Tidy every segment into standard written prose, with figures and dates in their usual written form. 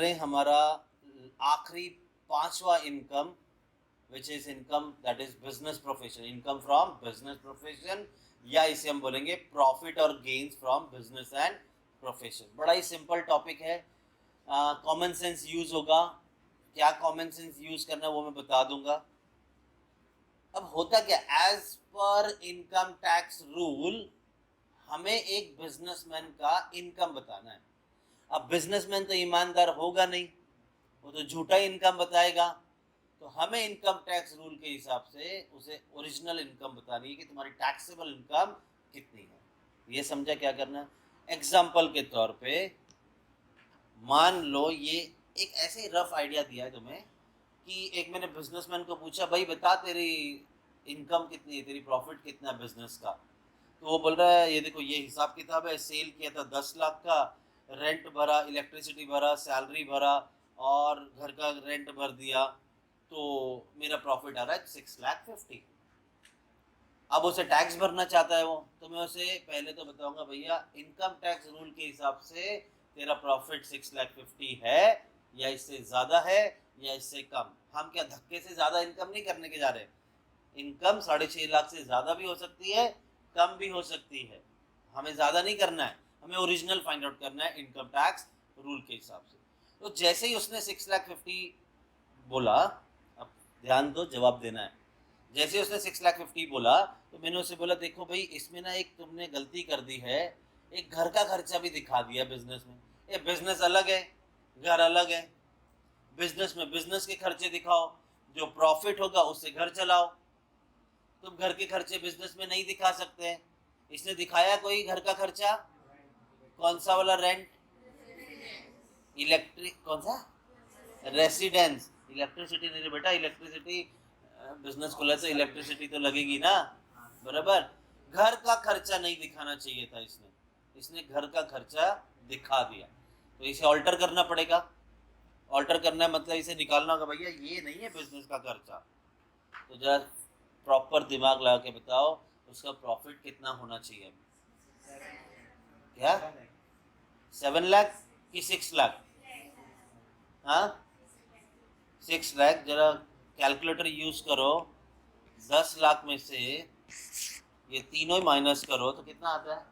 रहे हैं हमारा आखिरी 5वां income, which is income that is business profession, income from business profession, या इसे हम बोलेंगे प्रॉफिट और gains from business and profession. बड़ा ही सिंपल टॉपिक है, कॉमन सेंस यूज होगा। क्या कॉमन सेंस यूज करना है वो मैं बता दूंगा। अब होता क्या, as per income tax rule हमें एक बिजनेसमैन का इनकम बताना है। अब बिजनेसमैन तो ईमानदार होगा नहीं, वो तो झूठा इनकम बताएगा। तो हमें इनकम टैक्स रूल के हिसाब से उसे ओरिजिनल इनकम बतानी है कि तुम्हारी टैक्सेबल इनकम कितनी है। ये समझा क्या करना है? एग्जाम्पल के तौर पे मान लो, ये एक ऐसे रफ आइडिया दिया है तुम्हें कि एक मैंने बिजनेसमैन को पूछा, भाई बता तेरी इनकम कितनी है, तेरी प्रॉफिट कितना है बिजनेस का। तो वो बोल रहा है ये देखो ये हिसाब किताब है, सेल किया था 10 लाख का, रेंट भरा, इलेक्ट्रिसिटी भरा, सैलरी भरा और घर का रेंट भर दिया, तो मेरा प्रॉफिट आ रहा है 6,50,000। अब उसे टैक्स भरना चाहता है वो, तो मैं उसे पहले तो बताऊंगा भैया इनकम टैक्स रूल के हिसाब से तेरा प्रॉफिट 6,50,000 है, या इससे ज़्यादा है या इससे कम। हम क्या धक्के से ज़्यादा इनकम नहीं करने के जा रहे। इनकम 6.5 लाख से ज़्यादा भी हो सकती है, कम भी हो सकती है। हमें ज़्यादा नहीं करना है, हमें ओरिजिनल फाइंड आउट करना है इनकम टैक्स रूल के हिसाब से। तो जैसे ही उसने 6,50,000 बोला, अब ध्यान दो जवाब देना है। जैसे उसने 6,50,000 बोला तो मैंने उसे बोला देखो भाई इसमें ना एक तुमने गलती कर दी है, एक घर का खर्चा भी दिखा दिया बिजनेस में। ये बिजनेस अलग है, घर अलग है। बिजनेस में बिजनेस के खर्चे दिखाओ, जो प्रॉफिट होगा उससे घर चलाओ। तुम घर के खर्चे बिजनेस में नहीं दिखा सकते। इसने दिखाया कोई घर का खर्चा? कौन सा वाला? रेंट, इलेक्ट्रिक, कौन सा? रेसिडेंस। इलेक्ट्रिसिटी नहीं रे बेटा, इलेक्ट्रिसिटी बिजनेस खोला तो इलेक्ट्रिसिटी तो लगेगी ना, बराबर। घर का खर्चा नहीं दिखाना चाहिए था इसने, इसने घर का खर्चा दिखा दिया, तो इसे ऑल्टर करना पड़ेगा। ऑल्टर करना है मतलब इसे निकालना होगा, भैया ये नहीं है बिजनेस का खर्चा। तो जरा प्रॉपर दिमाग लगा के बताओ उसका प्रॉफिट कितना होना चाहिए? क्या 7 लाख कि 6 लाख? हाँ 6 लाख। जरा कैलकुलेटर यूज करो, 10 लाख में से ये तीनों ही माइनस करो तो कितना आता है?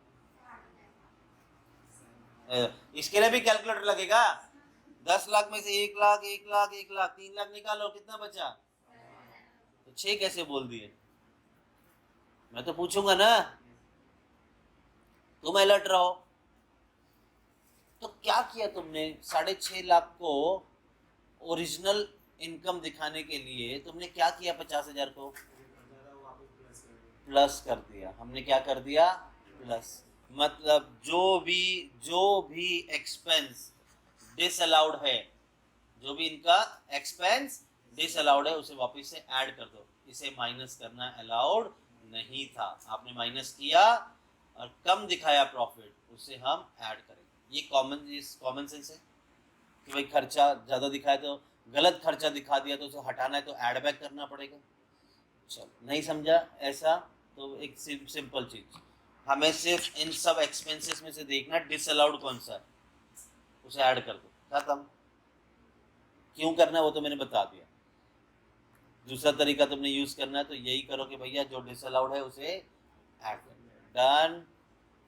इसके लिए भी कैलकुलेटर लगेगा। 10 लाख में से 1 लाख, 1 लाख, 1 लाख, 3 लाख निकालो, कितना बचा? तो 6 कैसे बोल दिए? मैं तो पूछूंगा ना, तुम अलर्ट रहो। तो क्या किया तुमने? 6.5 लाख को ओरिजिनल इनकम दिखाने के लिए तुमने क्या किया? 50,000 को प्लस कर दिया। हमने क्या कर दिया? प्लस। मतलब जो भी एक्सपेंस डिसअलाउड है, जो भी इनका एक्सपेंस डिसअलाउड है उसे वापस से ऐड कर दो। इसे माइनस करना अलाउड नहीं था, आपने माइनस किया और कम दिखाया प्रॉफिट, उसे हम ऐड करेंगे। ये कॉमन सेंस है कि भाई खर्चा ज़्यादा दिखाया तो गलत खर्चा दिखा दिया तो उसे हटाना है तो ऐड बैक करना पड़ेगा। चलो, नहीं समझा ऐसा तो एक सिंपल चीज़, हमें सिर्फ इन सब एक्सपेंसेस में से देखना डिसअलाउड कौन सा है, उसे ऐड कर दो, खत्म। क्यों करना है वो तो मैंने बता दिया। दूसरा तरीका तुमने यूज करना है तो यही करो कि भैया जो डिसअलाउड है उसे ऐड कर दो। डन,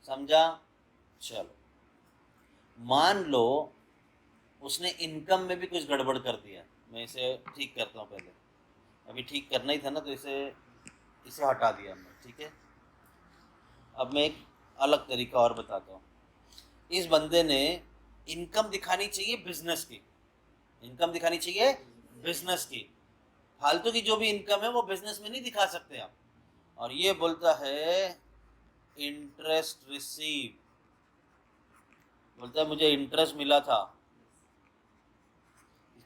समझा? चलो, मान लो उसने इनकम में भी कुछ गड़बड़ कर दिया। मैं इसे ठीक करता हूँ पहले, अभी ठीक करना ही था ना, तो इसे हटा दिया हमने, ठीक है। अब मैं एक अलग तरीका और बताता हूँ। इस बंदे ने इनकम दिखानी चाहिए बिजनेस की, इनकम दिखानी चाहिए बिजनेस की। फालतू की जो भी इनकम है वो बिजनेस में नहीं दिखा सकते आप। और ये बोलता है इंटरेस्ट रिसीव, बोलता है मुझे इंटरेस्ट मिला था,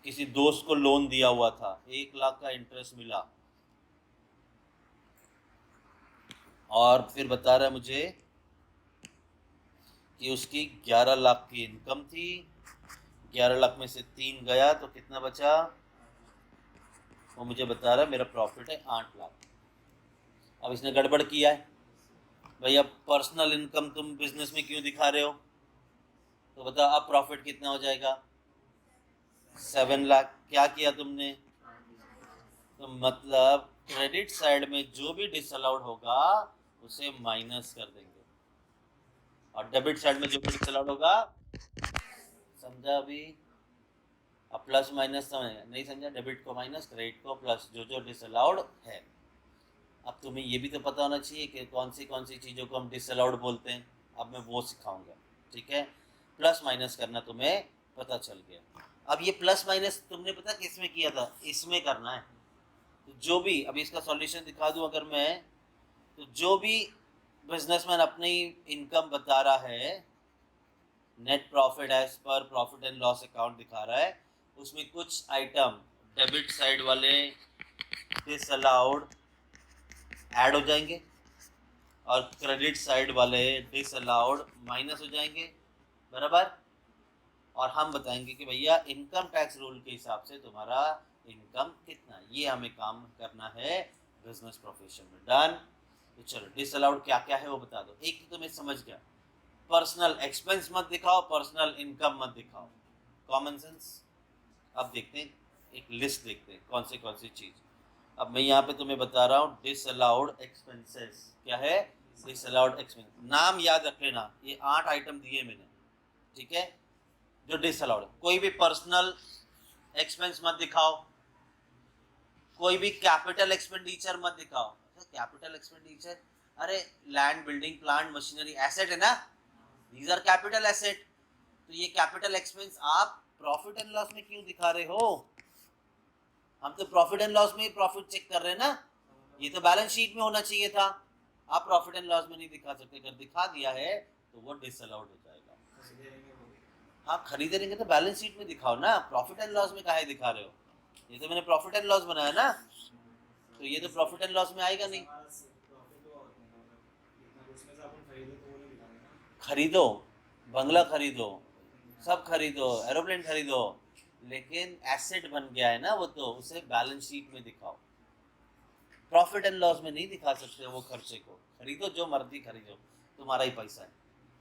किसी दोस्त को लोन दिया हुआ था, 1 लाख का इंटरेस्ट मिला। और फिर बता रहा है मुझे कि उसकी 11 लाख की इनकम थी, 11 लाख में से 3 गया तो कितना बचा? वो मुझे बता रहा है मेरा प्रॉफिट है 8 लाख। अब इसने गड़बड़ किया है, भैया पर्सनल इनकम तुम बिजनेस में क्यों दिखा रहे हो? तो बता अब प्रॉफिट कितना हो जाएगा? 7 लाख क्या किया तुमने? तो मतलब क्रेडिट साइड में जो भी डिसअलाउड होगा उसे माइनस कर देंगे, और डेबिट साइड में जो भी डिसअलाउड होगा, समझा अभी? अब प्लस माइनस समझ नहीं समझा? डेबिट को माइनस, क्रेडिट को प्लस, जो जो डिसअलाउड है। अब तुम्हें ये भी तो पता होना चाहिए कि कौन सी चीज़ों को हम डिसअलाउड बोलते हैं। अब मैं वो सिखाऊंगा, ठीक है? प्लस माइनस करना तुम्हें पता चल गया। अब ये प्लस माइनस तुमने पता किसमें किया था? इसमें करना है। तो जो भी, अभी इसका सॉल्यूशन दिखा दूं अगर मैं, तो जो भी बिजनेसमैन अपनी इनकम बता रहा है, net profit as per profit and loss account दिखा रहा है, उसमें कुछ आइटम डेबिट साइड वाले डिसअलाउड ऐड हो जाएंगे, और क्रेडिट साइड वाले डिसअलाउड माइनस हो जाएंगे, बराबर? और हम बताएंगे कि भैया इनकम टैक्स रूल के हिसाब से तुम्हारा इनकम कितना, ये हमें काम करना है बिजनेस प्रोफेशन में। डन? तो चलो डिसअलाउड क्या क्या है वो बता दो। एक तो तुम्हें समझ गया, पर्सनल एक्सपेंस मत दिखाओ, पर्सनल इनकम मत दिखाओ, कॉमन सेंस। अब देखते हैं, एक लिस्ट देखते हैं कौन सी चीज। अब मैं यहाँ पे तुम्हें बता रहा हूँ डिसअलाउड एक्सपेंसेस क्या है। डिसअलाउड एक्सपेंस नाम याद रख लेना, ये 8 आइटम दिए मैंने, ठीक है? जो डिसअलाउड, कोई भी पर्सनल एक्सपेंस मत दिखाओ, कोई भी कैपिटल एक्सपेंडिचर मत दिखाओ। कैपिटल एक्सपेंडिचर, अरे land building plant machinery asset है ना, दीज आर कैपिटल एसेट। तो ये कैपिटल एक्सपेंस आप प्रॉफिट एंड लॉस में क्यों दिखा रहे हो? हम तो प्रॉफिट एंड लॉस में ही प्रॉफिट चेक कर रहे हैं ना, ये तो बैलेंस शीट में होना चाहिए था। आप प्रॉफिट एंड लॉस में नहीं दिखा सकते, अगर दिखा दिया है तो वो डिसअलाउड हो जाएगा। हाँ खरीदे रहेंगे तो बैलेंस शीट में दिखाओ ना, प्रॉफिट एंड लॉस में काहे दिखा रहे हो? ये तो मैंने प्रॉफिट एंड लॉस बनाया ना, तो ये तो प्रॉफिट एंड लॉस में आएगा नहीं। खरीदो, बंगला खरीदो, सब खरीदो, एरोप्लेन खरीदो, लेकिन एसेट बन गया है ना वो, तो उसे बैलेंस शीट में दिखाओ। प्रॉफिट एंड लॉस में नहीं दिखा सकते वो खर्चे को। खरीदो जो मर्जी खरीदो, तुम्हारा ही पैसा है,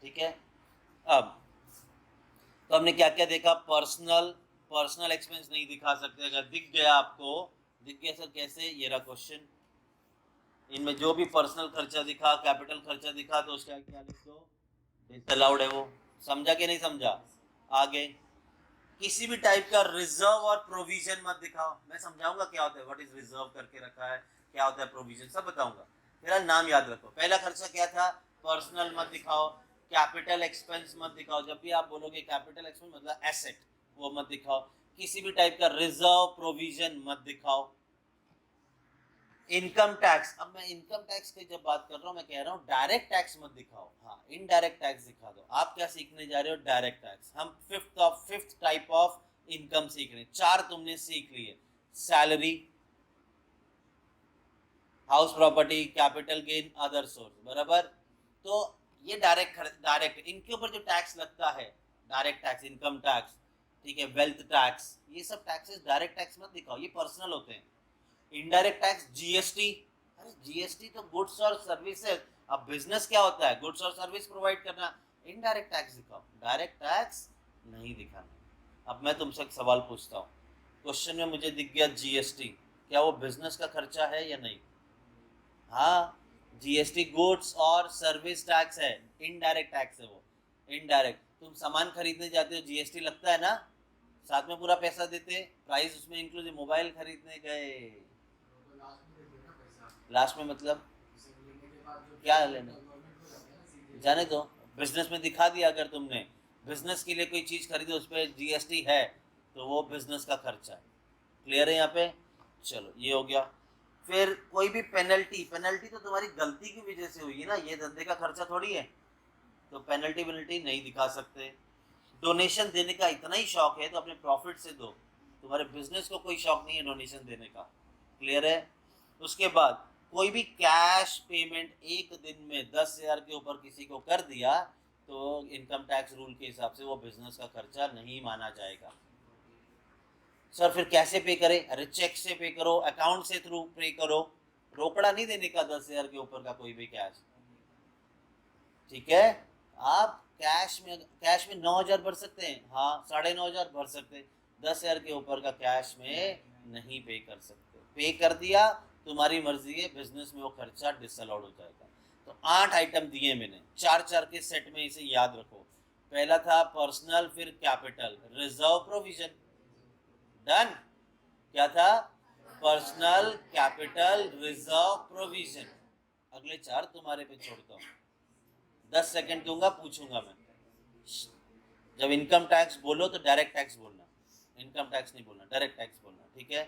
ठीक है? अब तो हमने क्या क्या देखा? पर्सनल एक्सपेंस नहीं दिखा सकते, अगर दिख गया आपको, दिख गया सर कैसे, ये रहा क्वेश्चन, इनमें जो भी पर्सनल खर्चा दिखा, कैपिटल खर्चा दिखा, तो उसका क्या लिख दो? डिसअलाउड है वो। समझा कि नहीं समझा? आगे किसी भी टाइप का रिजर्व और प्रोविजन मत दिखाओ। मैं समझाऊंगा क्या होता है, व्हाट इज रिजर्व करके रखा है, क्या होता है प्रोविजन, सब बताऊंगा। मेरा नाम याद रखो, पहला खर्चा क्या था? पर्सनल मत दिखाओ, कैपिटल एक्सपेंस मत दिखाओ, जब भी आप बोलोगे कैपिटल एक्सपेंस मतलब एसेट, वो मत दिखाओ। किसी भी टाइप का रिजर्व प्रोविजन मत दिखाओ। इनकम टैक्स, अब मैं इनकम टैक्स की जब बात कर रहा हूँ, मैं कह रहा हूँ डायरेक्ट टैक्स मत दिखाओ, हाँ इनडायरेक्ट टैक्स दिखा दो। आप क्या सीखने जा रहे हो? Direct tax. हम फिफ्थ टाइप ऑफ इनकम सीख रहे हैं, 4 तुमने सीख लिए, salary, house property, capital gain, other source, बराबर? तो ये डायरेक्ट इनके ऊपर जो टैक्स लगता है, डायरेक्ट टैक्स, इनकम टैक्स, ठीक है, वेल्थ टैक्स, ये सब टैक्सेस डायरेक्ट टैक्स मत दिखाओ, ये पर्सनल होते हैं। इनडायरेक्ट टैक्स, जीएसटी, अरे जीएसटी तो गुड्स और सर्विसेज। अब बिजनेस क्या होता है? गुड्स और सर्विस प्रोवाइड करना। इनडायरेक्ट टैक्स दिखाओ, डायरेक्ट टैक्स नहीं दिखाना। अब मैं तुमसे एक सवाल पूछता हूँ, क्वेश्चन में मुझे दिख गया जीएसटी, क्या वो बिजनेस का खर्चा है या नहीं? हाँ, जीएसटी गुड्स और सर्विस टैक्स है, इनडायरेक्ट टैक्स है वो। इनडायरेक्ट, तुम सामान खरीदने जाते हो, जीएसटी लगता है ना, साथ में पूरा पैसा देते, प्राइस उसमें इंक्लूड। मोबाइल खरीदने गए, लास्ट में मतलब क्या लेना, जाने दो, बिजनेस में दिखा दिया। अगर तुमने बिजनेस के लिए कोई चीज खरीदी, उस पर जीएसटी है, तो वो बिजनेस का खर्चा है। क्लियर है यहाँ पे? चलो ये हो गया। फिर कोई भी पेनल्टी, पेनल्टी तो तुम्हारी गलती की वजह से हुई है ना, ये धंधे का खर्चा थोड़ी है, तो पेनल्टी पेनल्टी नहीं दिखा सकते। डोनेशन देने का इतना ही शौक है तो अपने प्रॉफिट से दो, तुम्हारे बिजनेस को कोई शौक नहीं है डोनेशन देने का। क्लियर है? उसके बाद कोई भी कैश पेमेंट एक दिन में 10,000 के ऊपर किसी को कर दिया, तो इनकम टैक्स रूल के हिसाब से वो बिजनेस का खर्चा नहीं माना जाएगा। सर फिर कैसे पे करें? अरे चेक से पे करो, अकाउंट से थ्रू पे करो, रोकड़ा नहीं देने का 10,000 के ऊपर का कोई भी कैश, ठीक है? आप कैश में 9,000 भर सकते हैं, हाँ 9,500 भर सकते हैं, 10,000 के ऊपर का कैश में नहीं पे कर सकते। पे कर दिया तुम्हारी मर्जी है, बिजनेस में वो खर्चा डिसअलाउड हो जाएगा। तो 8 आइटम दिए मैंने, 4-4 के सेट में, इसे याद रखो। पहला था पर्सनल, फिर कैपिटल, रिजर्व, प्रोविजन। डन। क्या था? Personal, capital, reserve, provision. अगले 4 तुम्हारे पे छोड़ता हूँ। 10 सेकंड दूंगा, पूछूंगा मैं। जब इनकम टैक्स बोलो तो डायरेक्ट टैक्स बोलना, इनकम टैक्स नहीं बोलना, डायरेक्ट टैक्स बोलना, ठीक है?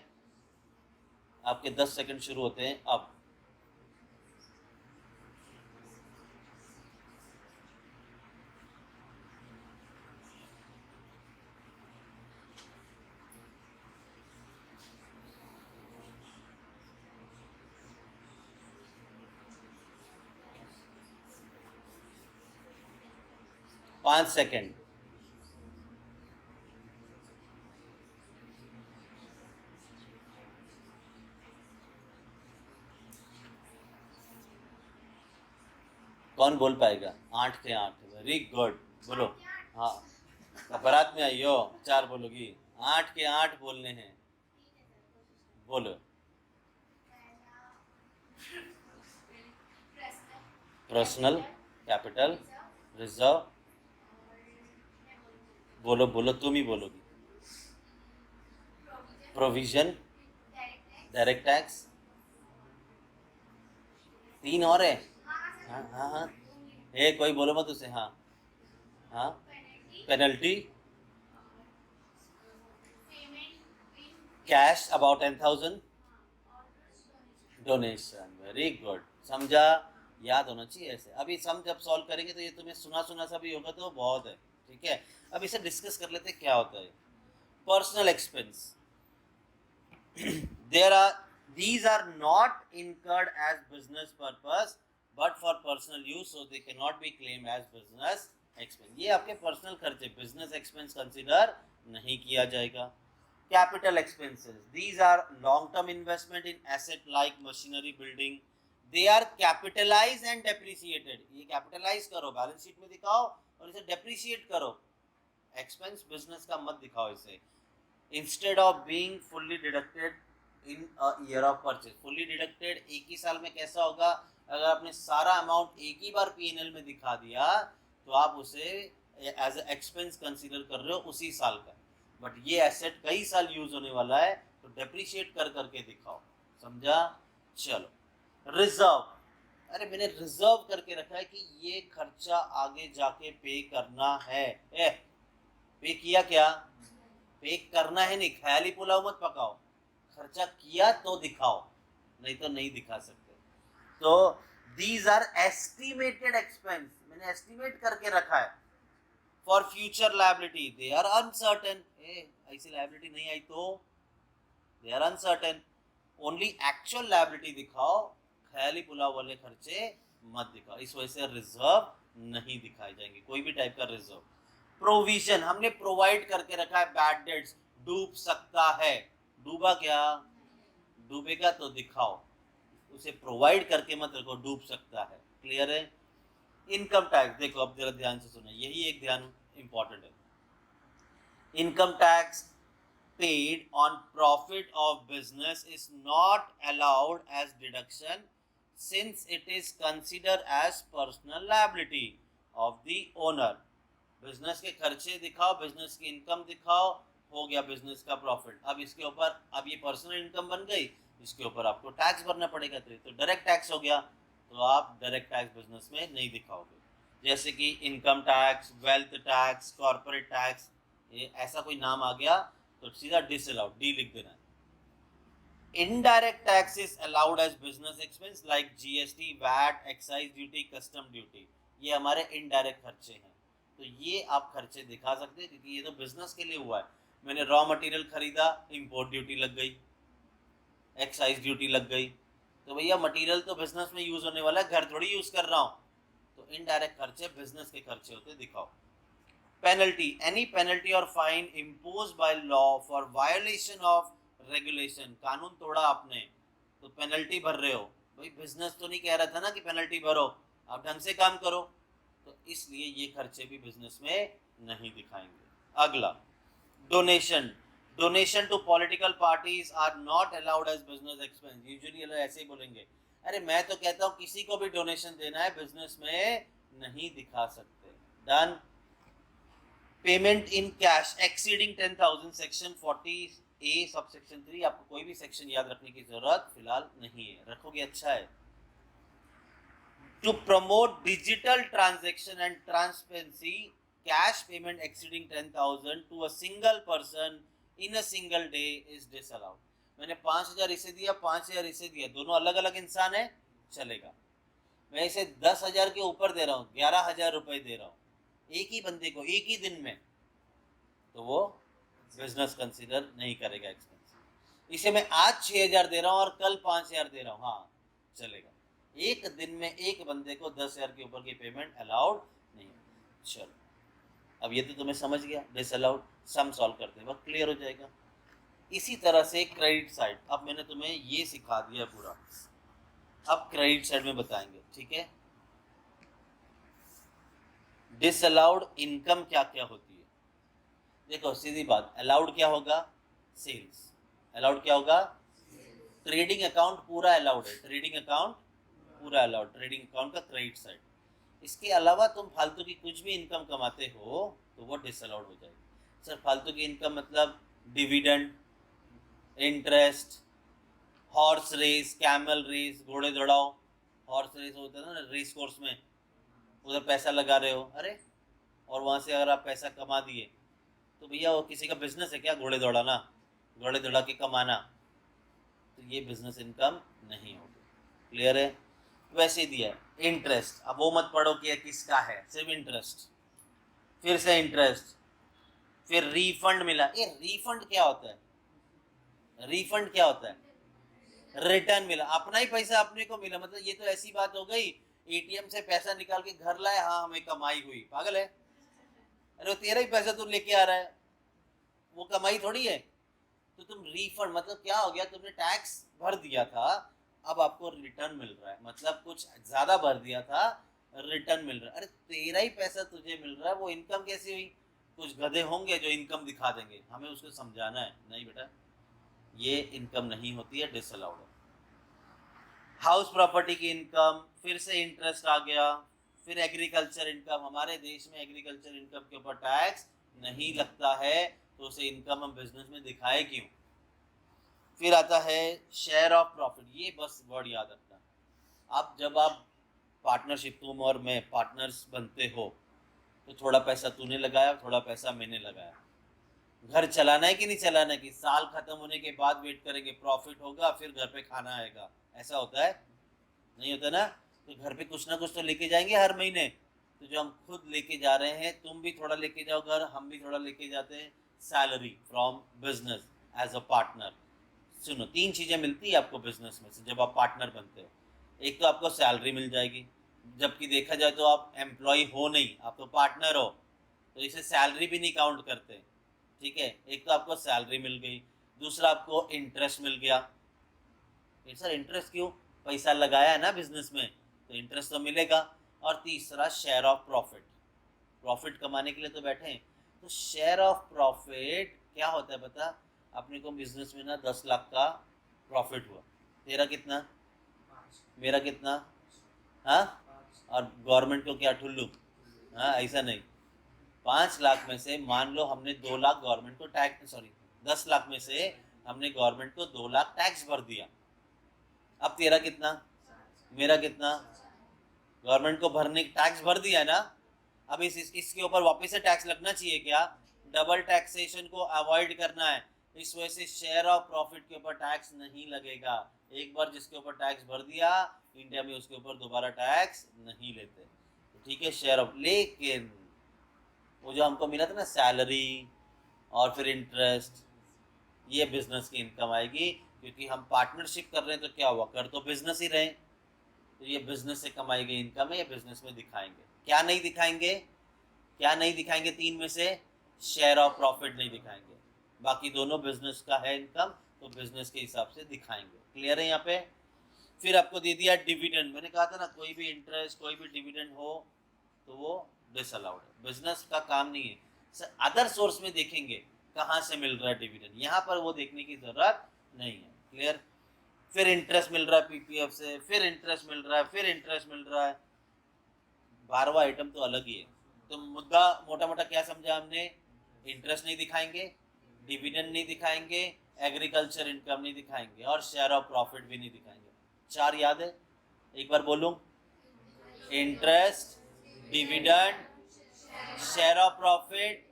आपके 10 सेकंड शुरू होते हैं अब। पाँच सेकंड। कौन बोल पाएगा? 8 के 8, वेरी गुड, बोलो। हाँ, बारात में आई हो, 4 बोलोगी। 8 के 8 बोलने हैं, बोलो। पर्सनल, कैपिटल, रिजर्व, बोलो बोलो, तुम ही बोलोगी। प्रोविजन, डायरेक्ट टैक्स, 3 और है। हाँ हाँ हाँ, कोई बोलो मत उसे। हाँ हाँ, penalty, cash about 10,000, donation, very good, समझा? याद होना चाहिए ऐसे। अभी सम जब सॉल्व करेंगे तो ये तुम्हें सुना सुना सा भी होगा तो बहुत है, ठीक है? अब इसे डिस्कस कर लेते हैं क्या होता है। Personal expense, there are these are not incurred as business purpose but for personal use, so they cannot be claimed as business expense। ये आपके पर्सनल खर्चे, बिजनेस एक्सपेंस कंसीडर नहीं किया जाएगा। Capital expenses, these are long term investment in asset like machinery, building, they are capitalized and depreciated। ये capitalise करो, balance sheet में दिखाओ, और इसे डेप्रिशिएट करो। एक्सपेंस बिजनेस का मत दिखाओ इसे। Instead of being fully deducted in a year of purchase, fully deducted एक ही साल में कैसा होगा? अगर आपने सारा अमाउंट एक ही बार पीएनएल में दिखा दिया तो आप उसे एज ए एक्सपेंस कंसीडर कर रहे हो उसी साल का। बट ये एसेट कई साल यूज होने वाला है तो डेप्रिशिएट कर करके दिखाओ, समझा? चलो, रिजर्व, अरे मैंने रिजर्व करके रखा है कि ये खर्चा आगे जाके पे करना है। पे किया क्या? पे करना है, नहीं ख्याली पुलाव मत पकाओ, खर्चा किया तो दिखाओ, नहीं तो नहीं दिखा सकते। तो दीज आर एस्टिमेटेड एक्सपेंस, मैंने एस्टिमेट करके रखा है। For future liability, they are uncertain, ऐसी लायबिलिटी नहीं आई तो they are uncertain. Only actual liability दिखाओ, ख्याली पुलाव वाले खर्चे मत दिखाओ। इस वजह से रिजर्व नहीं दिखाए जाएंगे, कोई भी टाइप का रिजर्व। प्रोविजन, हमने प्रोवाइड करके रखा है, बैड डेट्स, डूब सकता है, डूबा क्या? डूबेगा तो दिखाओ, उसे प्रोवाइड करके मत रखो, डूब सकता है। क्लियर है? इनकम टैक्स, देखो अब जरा ध्यान से सुनो, यही एक ध्यान इंपॉर्टेंट है। Income tax paid on profit of business is not allowed as deduction since it is considered as personal liability of the owner। Business के खर्चे दिखाओ, बिजनेस की इनकम दिखाओ, हो गया बिजनेस का प्रॉफिट। अब इसके ऊपर, अब ये पर्सनल इनकम बन गई, इसके ऊपर आपको टैक्स भरना पड़ेगा, तो डायरेक्ट टैक्स हो गया, तो आप डायरेक्ट टैक्स बिजनेस में नहीं दिखाओगे। जैसे कि income tax, wealth tax, corporate tax, ये ऐसा कोई नाम आ गया तो सीधा डिसअलाउड, डी लिख देना है। Indirect tax is allowed as business expense like GST, VAT, excise duty, custom duty, ये हमारे इनडायरेक्ट खर्चे हैं, तो ये आप खर्चे दिखा सकते हैं क्योंकि ये तो बिजनेस के लिए हुआ है। मैंने रॉ मटेरियल खरीदा, इंपोर्ट ड्यूटी लग गई, एक्साइज ड्यूटी लग गई, तो भैया मटेरियल तो बिजनेस में यूज होने वाला है, घर थोड़ी यूज कर रहा हूँ, तो इनडायरेक्ट खर्चे बिजनेस के खर्चे होते, दिखाओ। पेनल्टी, एनी पेनल्टी और fine impose by law for violation of regulation, कानून तोड़ा आपने तो पेनल्टी भर रहे हो। भाई बिजनेस तो नहीं कह रहा था ना कि पेनल्टी भरो, आप ढंग से काम करो, तो इसलिए ये खर्चे भी बिजनेस में नहीं दिखाएंगे। अगला, donation, donation to political parties are not allowed as business expense. Usually ऐसे ही बोलेंगे, अरे मैं तो कहता हूँ किसी को भी डोनेशन देना है बिजनेस में नहीं दिखा सकते। Done. Payment in cash exceeding 10,000 section 40A subsection 3। आपको कोई भी सेक्शन याद रखने की जरूरत फिलहाल नहीं है, रखोगे अच्छा है। To promote digital transaction and transparency, cash payment exceeding 10,000 to a single person in a single day is disallowed. मैंने 5,000 इसे दिया, 5,000 इसे दिया, दोनों अलग अलग इंसान है, चलेगा। मैं इसे 10,000 के ऊपर दे रहा हूँ, 11,000 रुपए दे रहा हूँ एक ही बंदे को एक ही दिन में, तो वो बिजनेस कंसीडर नहीं करेगा एक्सपेंस। इसे मैं आज 6,000 दे रहा हूँ और कल 5,000 दे रहा हूँ, हाँ चलेगा। एक दिन में एक बंदे को 10,000 के ऊपर की पेमेंट अलाउड नहीं। चलो अब ये तो तुम्हें समझ गया, डिसअलाउड। सम सॉल्व करते वक्त क्लियर हो जाएगा। इसी तरह से क्रेडिट साइड, अब मैंने तुम्हें ये सिखा दिया पूरा, अब क्रेडिट साइड में बताएंगे, ठीक है। डिसअलाउड इनकम क्या क्या होती है, देखो सीधी बात, अलाउड क्या होगा, सेल्स। अलाउड क्या होगा, ट्रेडिंग अकाउंट पूरा अलाउड है, ट्रेडिंग अकाउंट पूरा अलाउड, ट्रेडिंग अकाउंट का क्रेडिट साइड। इसके अलावा तुम फालतू की कुछ भी इनकम कमाते हो तो वो डिसअलाउड हो जाएगी। सर फालतू की इनकम मतलब dividend, interest, horse race, camel race, घोड़े दौड़ाओ। हॉर्स रेस होता है ना रेस कोर्स में, उधर पैसा लगा रहे हो, अरे और वहाँ से अगर आप पैसा कमा दिए तो भैया वो किसी का बिजनेस है क्या, घोड़े दौड़ाना, घोड़े दौड़ा के कमाना, तो ये बिजनेस इनकम नहीं होगी। क्लियर है। वैसे ही दिया है इंटरेस्ट, अब वो मत पढ़ो कि किसका है, सिर्फ इंटरेस्ट, फिर से इंटरेस्ट, फिर रिफंड मिला। ये रिफंड क्या होता है, रिफंड क्या होता है, रिटर्न मिला, अपना ही पैसा अपने को मिला, मतलब ये तो ऐसी बात हो गई एटीएम से पैसा निकाल के घर लाए, हाँ हमें कमाई हुई, पागल है, अरे वो तेरा ही पैसा तू लेके आ रहा है, वो कमाई थोड़ी है। तो तुम रिफंड मतलब क्या हो गया, तुमने टैक्स भर दिया था, अब आपको रिटर्न मिल रहा है, मतलब कुछ ज्यादा भर दिया था, रिटर्न मिल रहा है। अरे तेरा ही पैसा तुझे मिल रहा है, वो इनकम कैसी हुई। कुछ गधे होंगे जो इनकम दिखा देंगे, हमें उसको समझाना है, नहीं बेटा ये इनकम नहीं होती है, डिसअलाउड है। हाउस प्रॉपर्टी की इनकम, फिर से इंटरेस्ट आ गया, फिर एग्रीकल्चर इनकम, हमारे देश में एग्रीकल्चर इनकम के ऊपर टैक्स नहीं लगता है, तो उसे इनकम हम बिजनेस में दिखाए क्यों। फिर आता है शेयर ऑफ प्रॉफिट, ये बस वर्ड याद रखना। अब जब आप पार्टनरशिप, तुम और मैं पार्टनर्स बनते हो, तो थोड़ा पैसा तूने लगाया, थोड़ा पैसा मैंने लगाया, घर चलाना है कि नहीं चलाना है, कि साल खत्म होने के बाद वेट करेंगे प्रॉफिट होगा फिर घर पे खाना आएगा, ऐसा होता है, नहीं होता ना। तो घर पे कुछ ना कुछ तो लेके जाएंगे हर महीने, तो जो हम खुद लेके जा रहे हैं, तुम भी थोड़ा लेके जाओ घर, हम भी थोड़ा लेके जाते हैं, salary from business as a partner. सुनो, तीन चीज़ें मिलती है आपको बिजनेस में से जब आप पार्टनर बनते हो। एक तो आपको सैलरी मिल जाएगी, जबकि देखा जाए तो आप एम्प्लॉय हो नहीं, आप तो पार्टनर हो, तो इसे सैलरी भी नहीं काउंट करते, ठीक है। एक तो आपको सैलरी मिल गई, दूसरा आपको इंटरेस्ट मिल गया। सर इंटरेस्ट क्यों, पैसा लगाया है ना बिजनेस में तो इंटरेस्ट तो मिलेगा। और तीसरा शेयर ऑफ प्रॉफिट, प्रॉफिट कमाने के लिए तो बैठे हैं, तो शेयर ऑफ प्रॉफिट क्या होता है पता, अपने को बिजनेस में ना 10 लाख का प्रॉफिट हुआ, तेरा कितना, मेरा कितना, हाँ, और गवर्नमेंट को क्या ठुल्लू, हाँ ऐसा नहीं। 5 लाख में से मान लो हमने 2 लाख गवर्नमेंट को टैक्स, सॉरी 10 लाख में से हमने गवर्नमेंट को 2 लाख टैक्स भर दिया, अब तेरा कितना, मेरा कितना, गवर्नमेंट को भरने टैक्स भर दिया ना, अब इसके ऊपर वापस से टैक्स लगना चाहिए क्या, डबल टैक्सेशन को अवॉइड करना है, इस वजह से शेयर ऑफ प्रॉफिट के ऊपर टैक्स नहीं लगेगा। एक बार जिसके ऊपर टैक्स भर दिया इंडिया में, उसके ऊपर दोबारा टैक्स नहीं लेते, तो ठीक है शेयर ऑफ। लेकिन वो जो हमको मिला था ना सैलरी और फिर इंटरेस्ट, ये बिजनेस की इनकम आएगी, क्योंकि हम पार्टनरशिप कर रहे हैं, तो क्या हुआ, कर तो बिजनेस ही रहे, तो ये बिजनेस से कमाई गई इनकम है, ये बिजनेस में दिखाएंगे। क्या नहीं दिखाएंगे, क्या नहीं दिखाएंगे, तीन में से शेयर ऑफ प्रॉफिट नहीं दिखाएंगे, बाकी दोनों बिजनेस का है इनकम, तो बिजनेस के हिसाब से दिखाएंगे। क्लियर है यहाँ पे। फिर आपको दे दिया डिविडेंड, मैंने कहा था ना कोई भी इंटरेस्ट कोई भी डिविडेंड हो तो वो डिसअलाउड है, बिजनेस का काम नहीं है। अदर सोर्स में देखेंगे, कहाँ से मिल रहा है डिविडेंड, यहाँ पर वो देखने की जरूरत नहीं है। क्लियर। फिर इंटरेस्ट मिल रहा है पीपीएफ से, फिर इंटरेस्ट मिल रहा है, फिर इंटरेस्ट मिल रहा है, 12वां आइटम तो अलग ही है। तो मुद्दा मोटा मोटा क्या समझा हमने, इंटरेस्ट नहीं दिखाएंगे, डिविडेंड नहीं दिखाएंगे, एग्रीकल्चर इनकम नहीं दिखाएंगे और शेयर ऑफ प्रॉफिट भी नहीं दिखाएंगे। 4 याद है, एक बार बोलूं, interest, dividend, share of profit,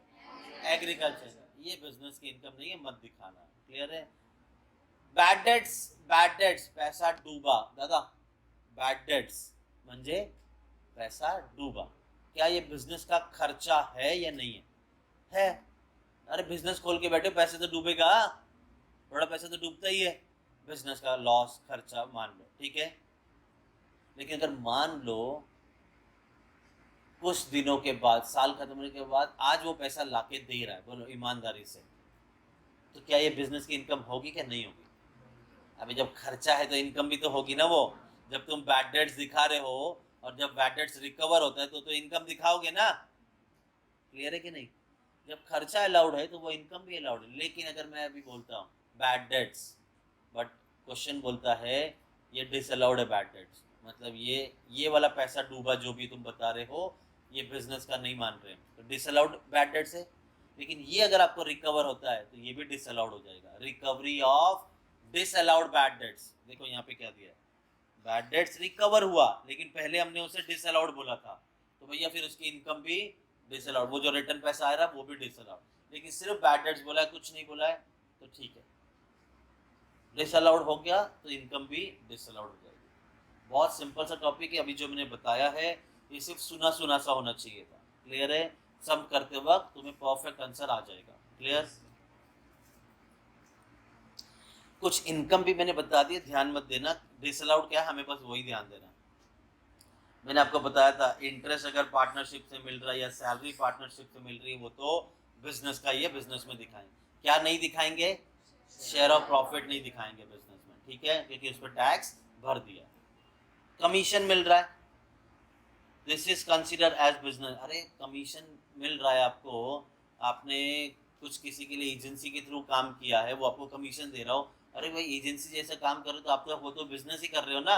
agriculture. ये बिजनेस की इनकम नहीं है, मत दिखाना। क्लियर है। बॅड डेट्स, बॅड डेट्स पैसा डूबा दादा, बॅड डेट्स म्हणजे पैसा डूबा, क्या ये बिजनेस का खर्चा है या नहीं है? अरे बिजनेस खोल के बैठे, पैसे तो डूबेगा, थोड़ा पैसा तो डूबता ही है, बिजनेस का लॉस खर्चा मान लो, ठीक है। लेकिन अगर मान लो कुछ दिनों के बाद, साल खत्म होने के बाद आज वो पैसा लाके दे रहा है, बोलो ईमानदारी से, तो क्या ये बिजनेस की इनकम होगी क्या नहीं होगी? अभी जब खर्चा है तो इनकम भी तो होगी ना। वो जब तुम बैड डेट्स दिखा रहे हो और जब बैड डेट्स रिकवर होता है तो इनकम दिखाओगे ना। क्लियर है कि नहीं? जब खर्चा अलाउड है तो वो इनकम भी अलाउड है। लेकिन अगर मैं अभी बोलता हूँ बैड डेट्स, बट क्वेश्चन बोलता है ये डिसअलाउड है बैड डेट्स, मतलब ये वाला पैसा डूबा जो भी तुम बता रहे हो ये बिजनेस का नहीं मान रहे, तो डिसअलाउड बैड डेट्स है। लेकिन ये अगर आपको रिकवर होता है तो ये भी डिसअलाउड हो जाएगा, recovery of disallowed bad debts. देखो यहाँ पे क्या दिया है, बैड डेट्स रिकवर हुआ लेकिन पहले हमने उसे डिसअलाउड बोला था, तो भैया फिर उसकी इनकम भी डिसअलाउड, वो जो रिटर्न पैसा आ रहा है वो भी डिसअलाउड। लेकिन सिर्फ बैड डेट्स बोला है, कुछ नहीं बोला है, तो ठीक है, डिसअलाउड हो गया तो इनकम भी डिसअलाउड हो जाएगी। बहुत सिंपल सा टॉपिक है। अभी जो मैंने बताया है ये सिर्फ सुना सुना सा होना चाहिए था। क्लियर है? सम करते वक्त तुम्हें परफेक्ट आंसर आ जाएगा। क्लियर? कुछ इनकम भी मैंने बता दिया, ध्यान मत देना, डिसअलाउड क्या है हमें बस वही ध्यान देना। मैंने आपको बताया था इंटरेस्ट अगर पार्टनरशिप से मिल रहा है या सैलरी पार्टनरशिप से मिल रही है वो तो बिजनेस का ही है, बिजनेस में दिखाएंगे। क्या नहीं दिखाएंगे? शेयर ऑफ प्रॉफिट नहीं दिखाएंगे बिजनेस में, ठीक है, क्योंकि उस पर टैक्स भर दिया। कमीशन मिल रहा है, this is consider as business. अरे कमीशन मिल रहा है आपको, आपने कुछ किसी के लिए एजेंसी के थ्रू काम किया है, वो आपको कमीशन दे रहा हो, अरे भाई एजेंसी जैसा काम कर रहे हो तो आप वो तो बिजनेस ही कर रहे हो ना,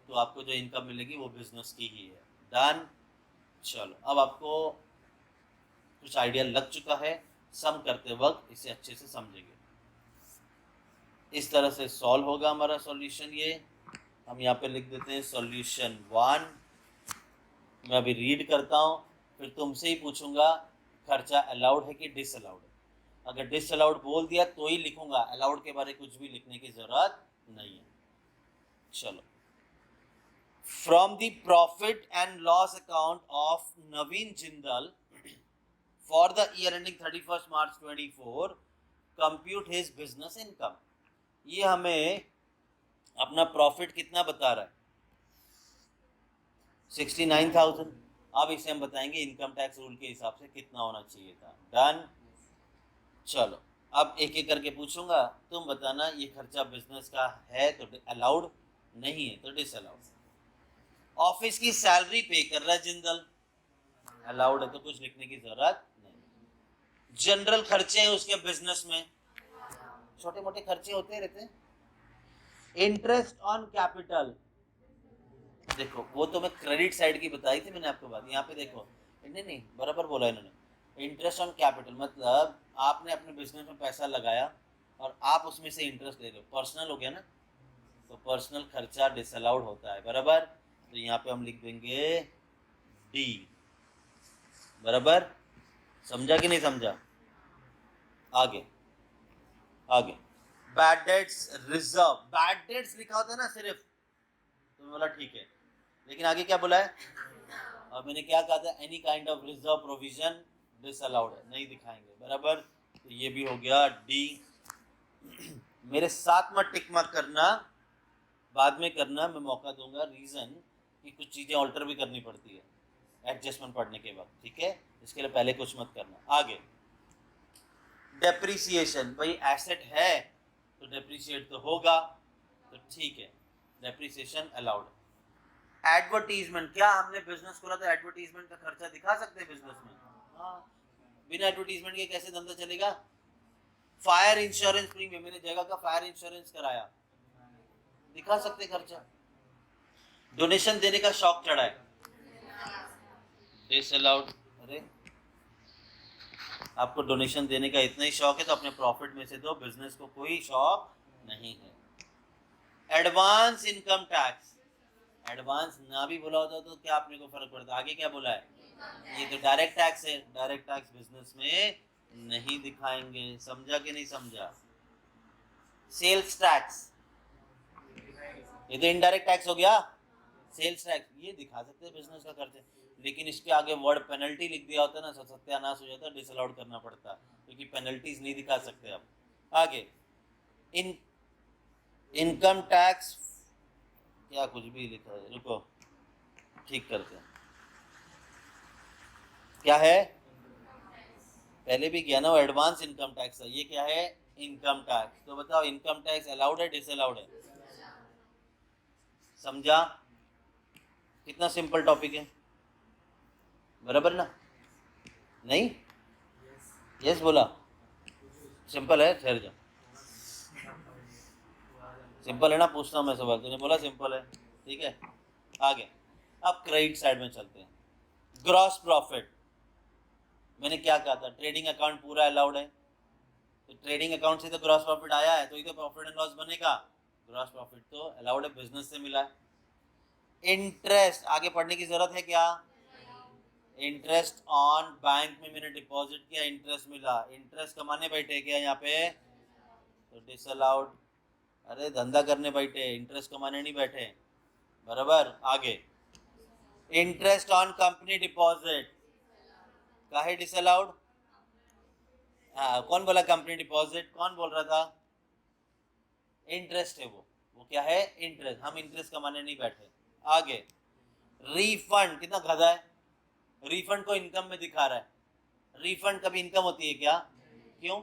तो आपको जो इनकम मिलेगी वो बिजनेस की ही है। डन। चलो अब आपको कुछ आइडिया लग चुका है, सम करते वक्त इसे अच्छे से समझेंगे। इस तरह से सॉल्व होगा हमारा सॉल्यूशन। ये हम यहाँ पे लिख देते हैं सॉल्यूशन 1। मैं अभी रीड करता हूँ, फिर तुमसे ही पूछूंगा खर्चा अलाउड है कि डिसअलाउड है। अगर डिसअलाउड बोल दिया तो ही लिखूंगा, अलाउड के बारे कुछ भी लिखने की जरूरत नहीं है। चलो, from the profit and loss account of Naveen Jindal for the year ending 31 March 24 compute his business income. ये हमें अपना प्रॉफिट कितना बता रहा है? 69,000। अब इसे हम बताएंगे इनकम टैक्स रूल के हिसाब से कितना होना चाहिए था। डन। चलो अब एक एक करके पूछूंगा, तुम बताना ये खर्चा बिजनेस का है तो अलाउड, नहीं है तो डिसअलाउड। ऑफिस की सैलरी पे कर रहा है जिंदल, अलाउड है तो कुछ लिखने की जरूरत नहीं। जनरल खर्चे हैं उसके बिजनेस में, छोटे मोटे खर्चे होते रहते हैं। इंटरेस्ट ऑन कैपिटल, देखो वो तो मैं क्रेडिट साइड की बताई थी मैंने आपको बात, यहाँ पे देखो नहीं बराबर बोला इन्होंने। इंटरेस्ट ऑन कैपिटल मतलब आपने अपने बिजनेस में पैसा लगाया और आप उसमें से इंटरेस्ट ले रहे हो, पर्सनल हो गया ना, तो पर्सनल खर्चा डिसअलाउड होता है, बराबर। तो यहाँ पे हम लिख देंगे डी। बराबर, समझा कि नहीं समझा? आगे आगे bad debts reserve, bad debts लिखा होता है ना सिर्फ, तो बोला ठीक है, लेकिन आगे क्या बोला है? और मैंने क्या कहा था? Any kind of reserve provision disallowed है, नहीं दिखाएंगे, बराबर। तो ये भी हो गया डी। मेरे साथ मत टिक मार्क करना, बाद में करना, मैं मौका दूंगा, रीजन कि कुछ चीजें ऑल्टर भी करनी पड़ती है एडजस्टमेंट पढ़ने के वक्त, ठीक है, इसके लिए पहले कुछ मत करना। आगे डेप्रिसिएशन, भाई एसेट है तो डेप्रिसिएट तो होगा, तो ठीक है, डेप्रिसिएशन अलाउड। एडवर्टीजमेंट, क्या हमने बिजनेस खोला तो एडवर्टीजमेंट का खर्चा दिखा सकते हैं बिजनेस में? हाँ, बिना एडवर्टीजमेंट के कैसे धंधा चलेगा? फायर इंश्योरेंस प्रीमियम, मैंने जगह का फायर इंश्योरेंस कराया, दिखा सकते खर्चा। डोनेशन देने का शौक चढ़ा है, डिसअलाउड। अरे आपको डोनेशन देने का इतना ही शौक है तो अपने प्रॉफिट में से दो, बिजनेस को कोई शौक नहीं है। एडवांस इनकम टैक्स, एडवांस ना भी बोला होता तो क्या अपने को फर्क पड़ता, आगे क्या बोला है, ये तो डायरेक्ट टैक्स है, डायरेक्ट टैक्स बिजनेस में नहीं दिखाएंगे, समझा कि नहीं समझा। सेल्स टैक्स, ये तो इनडायरेक्ट टैक्स हो गया, सेल्स टैक्स ये दिखा सकते हैं बिजनेस का खर्चे, लेकिन इसके आगे वर्ड पेनल्टी लिख दिया होता है ना, सत्यानाश हो जाता है, डिसअलाउड करना पड़ता है, क्योंकि पेनल्टीज नहीं दिखा सकते आप। आगे इन इनकम टैक्स, क्या कुछ भी लिखा है, रुको ठीक करते हैं, क्या है, पहले भी किया ना वो, एडवांस इनकम टैक्स है, ये क्या है, इनकम टैक्स। तो बताओ इनकम टैक्स अलाउड है डिसअलाउड है, समझा, कितना सिंपल टॉपिक है, बराबर ना, नहीं यस बोला, सिंपल है, ठहर जा, सिंपल है ना, पूछता हूँ मैं सवाल, तूने बोला सिंपल है, ठीक है। आगे अब क्रेडिट साइड में चलते हैं। ग्रॉस प्रॉफिट, मैंने क्या कहा था, ट्रेडिंग अकाउंट पूरा अलाउड है, तो ट्रेडिंग अकाउंट से तो ग्रॉस प्रॉफिट आया है, तो ये तो प्रॉफिट एंड लॉस बनेगा, ग्रॉस प्रॉफिट तो अलाउड है, बिजनेस से मिला है। इंटरेस्ट, आगे पढ़ने की जरूरत है क्या, इंटरेस्ट ऑन बैंक में मैंने डिपॉजिट किया, इंटरेस्ट मिला, इंटरेस्ट कमाने बैठे क्या यहाँ पे, तो डिसअलाउड। अरे धंधा करने बैठे, इंटरेस्ट कमाने नहीं बैठे, बराबर। आगे इंटरेस्ट ऑन कंपनी डिपॉजिट, काहे डिसअलाउड, हाँ कौन बोला कंपनी डिपॉजिट, कौन बोल रहा था, इंटरेस्ट है वो क्या है, इंटरेस्ट, हम इंटरेस्ट कमाने नहीं बैठे। आगे रिफंड, कितना गधा है, रिफंड को इनकम में दिखा रहा है, रिफंड कभी इनकम होती है क्या, क्यों,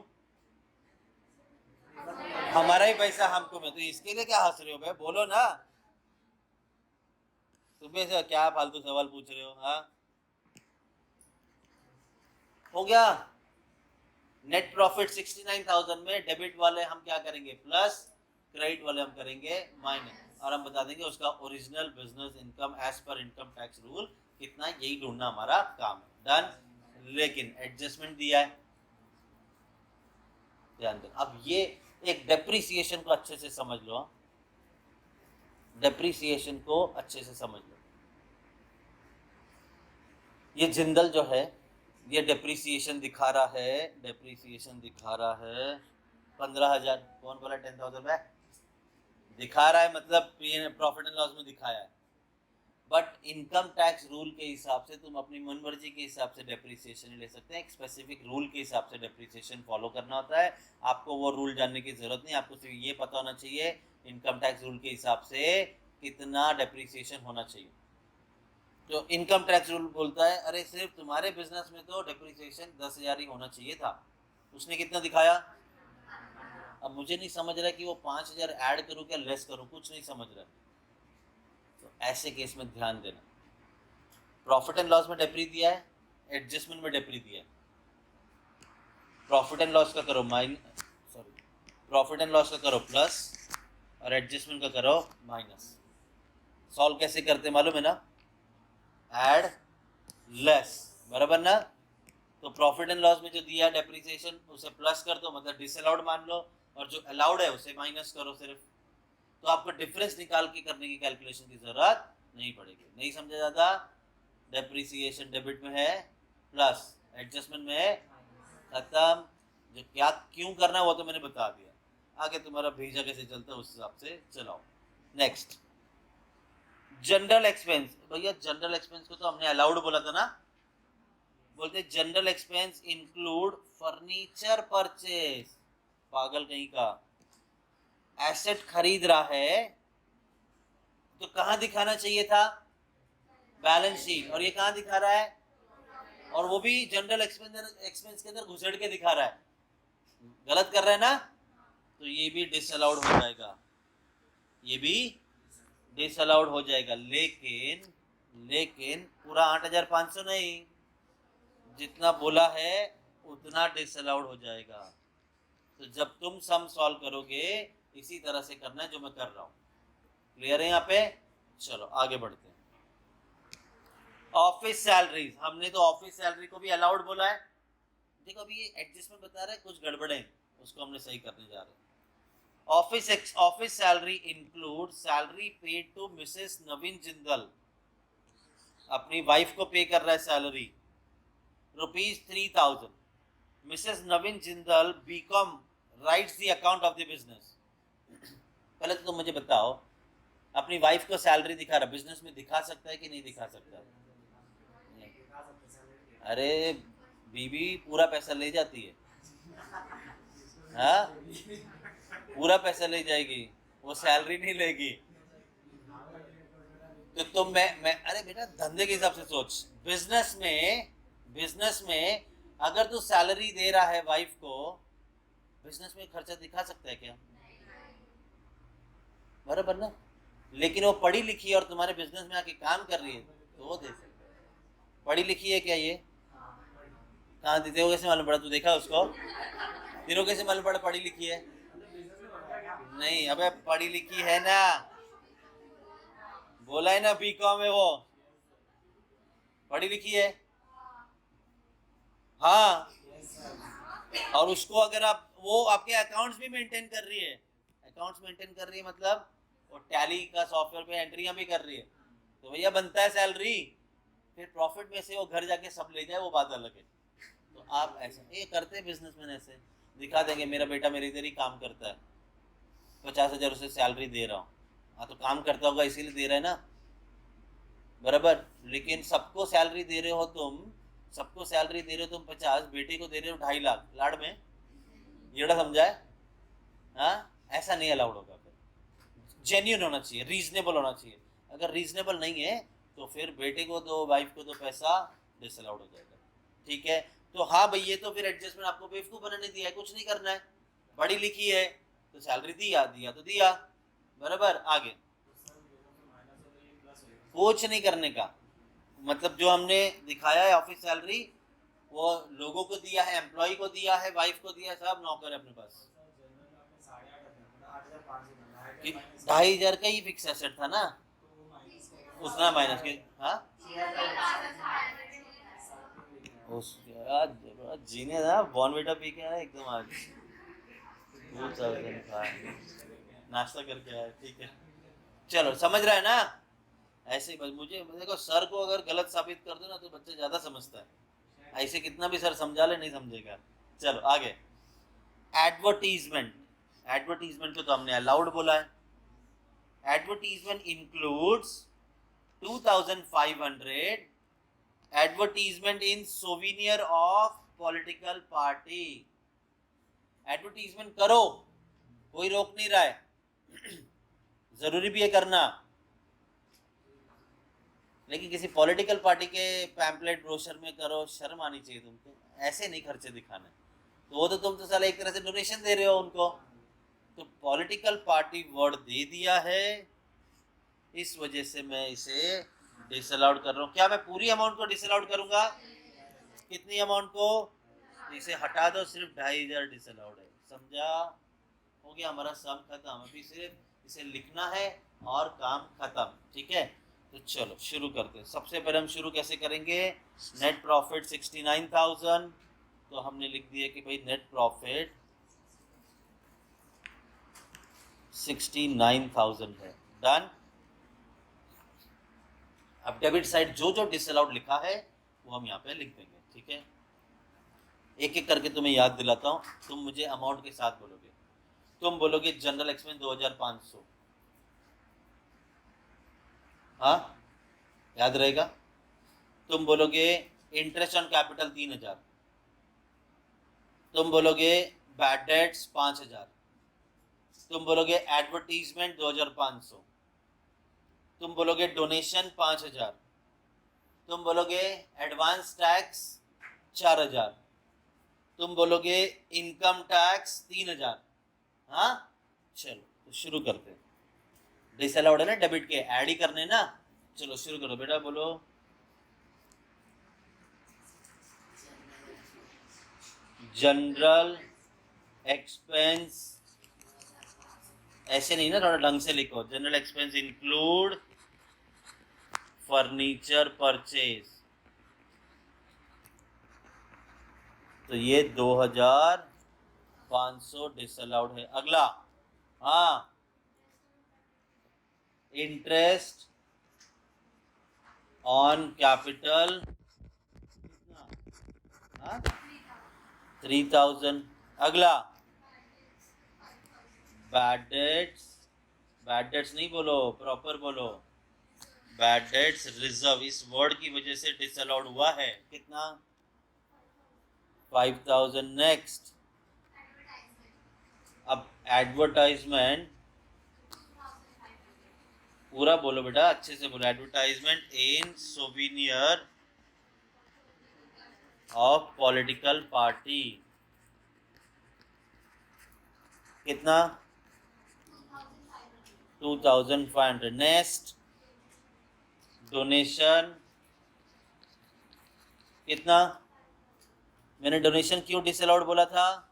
हमारा ही पैसा हमको में, तो इसके लिए क्या हंस रहे हो भाई, बोलो ना, सुबह से क्या फालतू सवाल पूछ रहे हो, हाँ हो गया। नेट प्रॉफिट 69,000 में डेबिट वाले हम क्या करेंगे प्लस, क्रेडिट वाले हम करेंगे माइनस, और हम बता देंगे उसका original business income as per income tax rule कितना, यही ढूंढना हमारा काम है, डन। लेकिन एडजस्टमेंट दिया है, ध्यान दो। अब ये एक डेप्रिसिएशन को अच्छे से समझ लो, डेप्रिसिएशन को अच्छे से समझ लो। ये जिंदल जो है ये डेप्रिसिएशन दिखा रहा है, डेप्रिसिएशन दिखा रहा है 15,000, कौन बोला 10,000 है, दिखा रहा है, मतलब प्रॉफिट एंड लॉस में दिखाया है, बट इनकम टैक्स रूल के हिसाब से तुम अपनी मन मर्जी के हिसाब से डेप्रिसिएशन ले सकते हैं, एक स्पेसिफिक रूल के हिसाब से डेप्रिसिएशन फॉलो करना होता है। आपको वो रूल जानने की जरूरत नहीं, आपको सिर्फ ये पता होना चाहिए इनकम टैक्स रूल के हिसाब से कितना डेप्रिसिएशन होना चाहिए। तो इनकम टैक्स रूल बोलता है अरे सिर्फ तुम्हारे बिजनेस में तो डेप्रिसिएशन 10,000 ही होना चाहिए था, उसने कितना दिखाया, अब मुझे नहीं समझ रहा कि वो 5,000 ऐड करूँ क्या लेस करूँ, कुछ नहीं समझ रहा, तो ऐसे केस में ध्यान देना, प्रॉफिट एंड लॉस में डेप्री दिया है, एडजस्टमेंट में डेप्री दिया है, प्रॉफिट एंड लॉस का करो प्रॉफिट एंड लॉस का करो प्लस और एडजस्टमेंट का करो माइनस। सॉल्व कैसे करते मालूम है ना, ऐड लेस, बराबर ना, तो प्रॉफिट एंड लॉस में जो दिया डेप्रिसिएशन उसे प्लस कर दो, मतलब डिसअलाउड मान लो, और जो अलाउड है उसे माइनस करो सिर्फ, तो आपको डिफरेंस निकाल के करने की कैलकुलेशन की जरूरत नहीं पड़ेगी। नहीं समझा जाता, डेप्रिसिएशन डेबिट में है प्लस, एडजस्टमेंट में है खत्म, जो क्या क्यों करना है वो तो मैंने बता दिया, आगे तुम्हारा भेजा कैसे चलता है उस हिसाब से चलाओ। नेक्स्ट जनरल एक्सपेंस, भैया जनरल एक्सपेंस को तो हमने अलाउड बोला था ना, बोलते general expense include furniture purchase, पागल कहीं का, एसेट खरीद रहा है तो कहाँ दिखाना चाहिए था, बैलेंस शीट, और ये कहाँ दिखा रहा है, और वो भी जनरल एक्सपेंस के अंदर घुसेड़ के दिखा रहा है, गलत कर रहा है ना, तो ये भी डिसअलाउड हो जाएगा, ये भी डिसअलाउड हो जाएगा, लेकिन लेकिन पूरा 8,500 नहीं, जितना बोला है उतना डिसअलाउड हो जाएगा, तो जब तुम सम सॉल्व करोगे इसी तरह से करना है जो मैं कर रहा हूं। क्लियर है यहाँ पे? चलो आगे बढ़ते हैं। ऑफिस सैलरीज, हमने तो ऑफिस सैलरी को भी अलाउड बोला है। देखो अभी ये एडजस्टमेंट बता रहा है, कुछ गड़बड़े हैं, उसको हमने सही करने जा रहे हैं। Office salary include salary paid to Mrs Naveen Jindal, अपनी वाइफ को पे कर रहा है salary ₹3000। Mrs Naveen Jindal B Com writes the account of the business. पहले तो तुम मुझे बताओ, अपनी वाइफ को सैलरी दिखा रहा, बिजनेस में दिखा सकता है कि नहीं दिखा सकता? अरे बीवी पूरा पैसा ले जाती है, हाँ पूरा पैसा ले जाएगी, वो सैलरी नहीं लेगी। तो तुम मैं अरे बेटा धंधे के हिसाब से सोच। बिजनेस में अगर तू सैलरी दे रहा है वाइफ को, बिजनेस में खर्चा दिखा सकता है क्या? बराबर ना? लेकिन वो पढ़ी लिखी है और तुम्हारे बिजनेस में आके काम कर रही है तो वो दे सकता है। पढ़ी लिखी है क्या ये? कहाँ देते हो, कैसे मालूम पड़ा? तू देखा उसको? तेरे को कैसे मालूम पड़ा पढ़ी लिखी है? नहीं, अबे पढ़ी लिखी है ना, बोला है ना बीकॉम है वो, पढ़ी लिखी है। हाँ, और उसको अगर आप वो आपके अकाउंट्स भी मेंटेन कर रही है, अकाउंट्स मेंटेन कर रही है मतलब वो टैली का सॉफ्टवेयर पे एंट्रियां भी कर रही है, तो भैया बनता है सैलरी। फिर प्रॉफिट में से वो घर जाके सब ले जाए वो बात अलग है। तो आप ऐसा ये करते हैं बिजनेसमैन, ऐसे दिखा देंगे मेरा बेटा मेरे इधर ही काम करता है, 50,000 उसे सैलरी दे रहा हूँ। हाँ तो काम करता होगा इसीलिए दे रहा है ना, बराबर। लेकिन सबको सैलरी दे रहे हो तुम, सबको सैलरी दे रहे हो तुम 50, बेटे को दे रहे हो 2.5 लाख लाड़ में, ये समझा है? हाँ, ऐसा नहीं अलाउड होगा। फिर जेन्यून होना चाहिए, रीजनेबल होना चाहिए। अगर रीजनेबल नहीं है तो फिर बेटे को दो, वाइफ को दो, पैसा डिसअलाउड हो जाएगा। ठीक है? तो हाँ भाई ये तो फिर एडजस्टमेंट आपको बेवकूफ बनाने दिया है, कुछ नहीं करना है। पढ़ी लिखी है तो सैलरी दिया तो दिया, बराबर। आगे कुछ नहीं करने का, मतलब जो हमने दिखाया है ऑफिस सैलरी वो लोगों को दिया है, एम्प्लॉय को दिया है, वाइफ को दिया है, सब नौकर है अपने पास। 2,500 का ही फिक्स एसेट था ना, उतना माइनस के। हाँ जीने था, बॉर्नविटा पी के आया एकदम आज, 2000 का नाश्ता करके आया। ठीक है चलो, समझ रहा है ना? ऐसे ही बस मुझे देखो, सर को अगर गलत साबित कर दो ना तो बच्चा ज्यादा समझता है, ऐसे कितना भी सर समझा ले नहीं समझेगा। चलो आगे। एडवर्टीजमेंट, एडवर्टीजमेंट को तो हमने अलाउड बोला है। Advertisement includes 2,500 advertisement in souvenir of political party. Advertisement करो, कोई रोक नहीं रहा है, जरूरी भी है करना, लेकिन किसी पॉलिटिकल पार्टी के पैम्पलेट ब्रोशर में करो, शर्म आनी चाहिए तुमको, ऐसे नहीं खर्चे दिखाने। तो वो तो तुम तो साला एक तरह से डोनेशन दे रहे हो उनको। तो पॉलिटिकल पार्टी वर्ड दे दिया है, इस वजह से मैं इसे डिसअलाउड कर रहा हूँ। क्या मैं पूरी अमाउंट को डिसअलाउड करूंगा? कितनी अमाउंट को? इसे हटा दो, सिर्फ 2,500 डिसअलाउड है। समझा? हो गया हमारा सम खत्म। अभी सिर्फ इसे लिखना है और काम खत्म। ठीक है, तो चलो शुरू करते हैं। सबसे पहले हम शुरू कैसे करेंगे? नेट प्रॉफिट 69,000, तो हमने लिख दिया कि भाई नेट प्रॉफिट 69,000 है। डन। अब डेबिट साइड जो जो डिसअलाउड लिखा है वो हम यहाँ पे लिख देंगे। ठीक है, एक एक करके तुम्हें याद दिलाता हूँ, तुम मुझे अमाउंट के साथ बोलोगे। तुम बोलोगे जनरल एक्सपेंस 2,500, हाँ याद रहेगा। तुम बोलोगे इंटरेस्ट ऑन कैपिटल 3,000, तुम बोलोगे बैड डेट्स 5,000, तुम बोलोगे एडवर्टीजमेंट 2,500, तुम बोलोगे डोनेशन 5,000, तुम बोलोगे एडवांस टैक्स 4,000, तुम बोलोगे इनकम टैक्स 3,000। हाँ चलो तो शुरू करते हैं। डिसअलाउड है ना, डेबिट के ऐड ही करने ना। चलो शुरू करो बेटा, बोलो। जनरल एक्सपेंस ऐसे नहीं ना, थोड़ा ढंग से लिखो। General expense include furniture purchase, तो ये 2500 डिसअलाउड है। अगला, हाँ, इंटरेस्ट ऑन कैपिटल कितना, हाँ 3000। अगला, बैड डेट्स, बैड डेट्स नहीं बोलो, प्रॉपर बोलो, बैड डेट्स रिजर्व, इस वर्ड की वजह से डिसअलाउड हुआ है, कितना 5000। नेक्स्ट, अब एडवर्टाइजमेंट, पूरा बोलो बेटा, अच्छे से बोलो। Advertisement in souvenir of political party, कितना 2500। नेक्स्ट, डोनेशन कितना, मैंने डोनेशन क्यों डिसअलाउड बोला था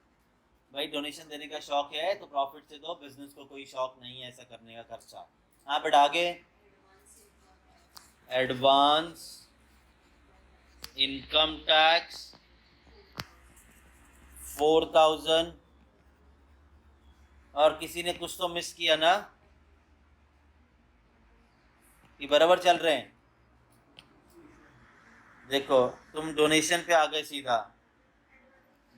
भाई? डोनेशन देने का शौक है तो प्रॉफिट से दो, बिजनेस को कोई शौक नहीं है ऐसा करने का खर्चा। हाँ बट आगे, एडवांस इनकम टैक्स 4000। और किसी ने कुछ तो मिस किया ना, कि बराबर चल रहे हैं? देखो तुम डोनेशन पे आ गए सीधा,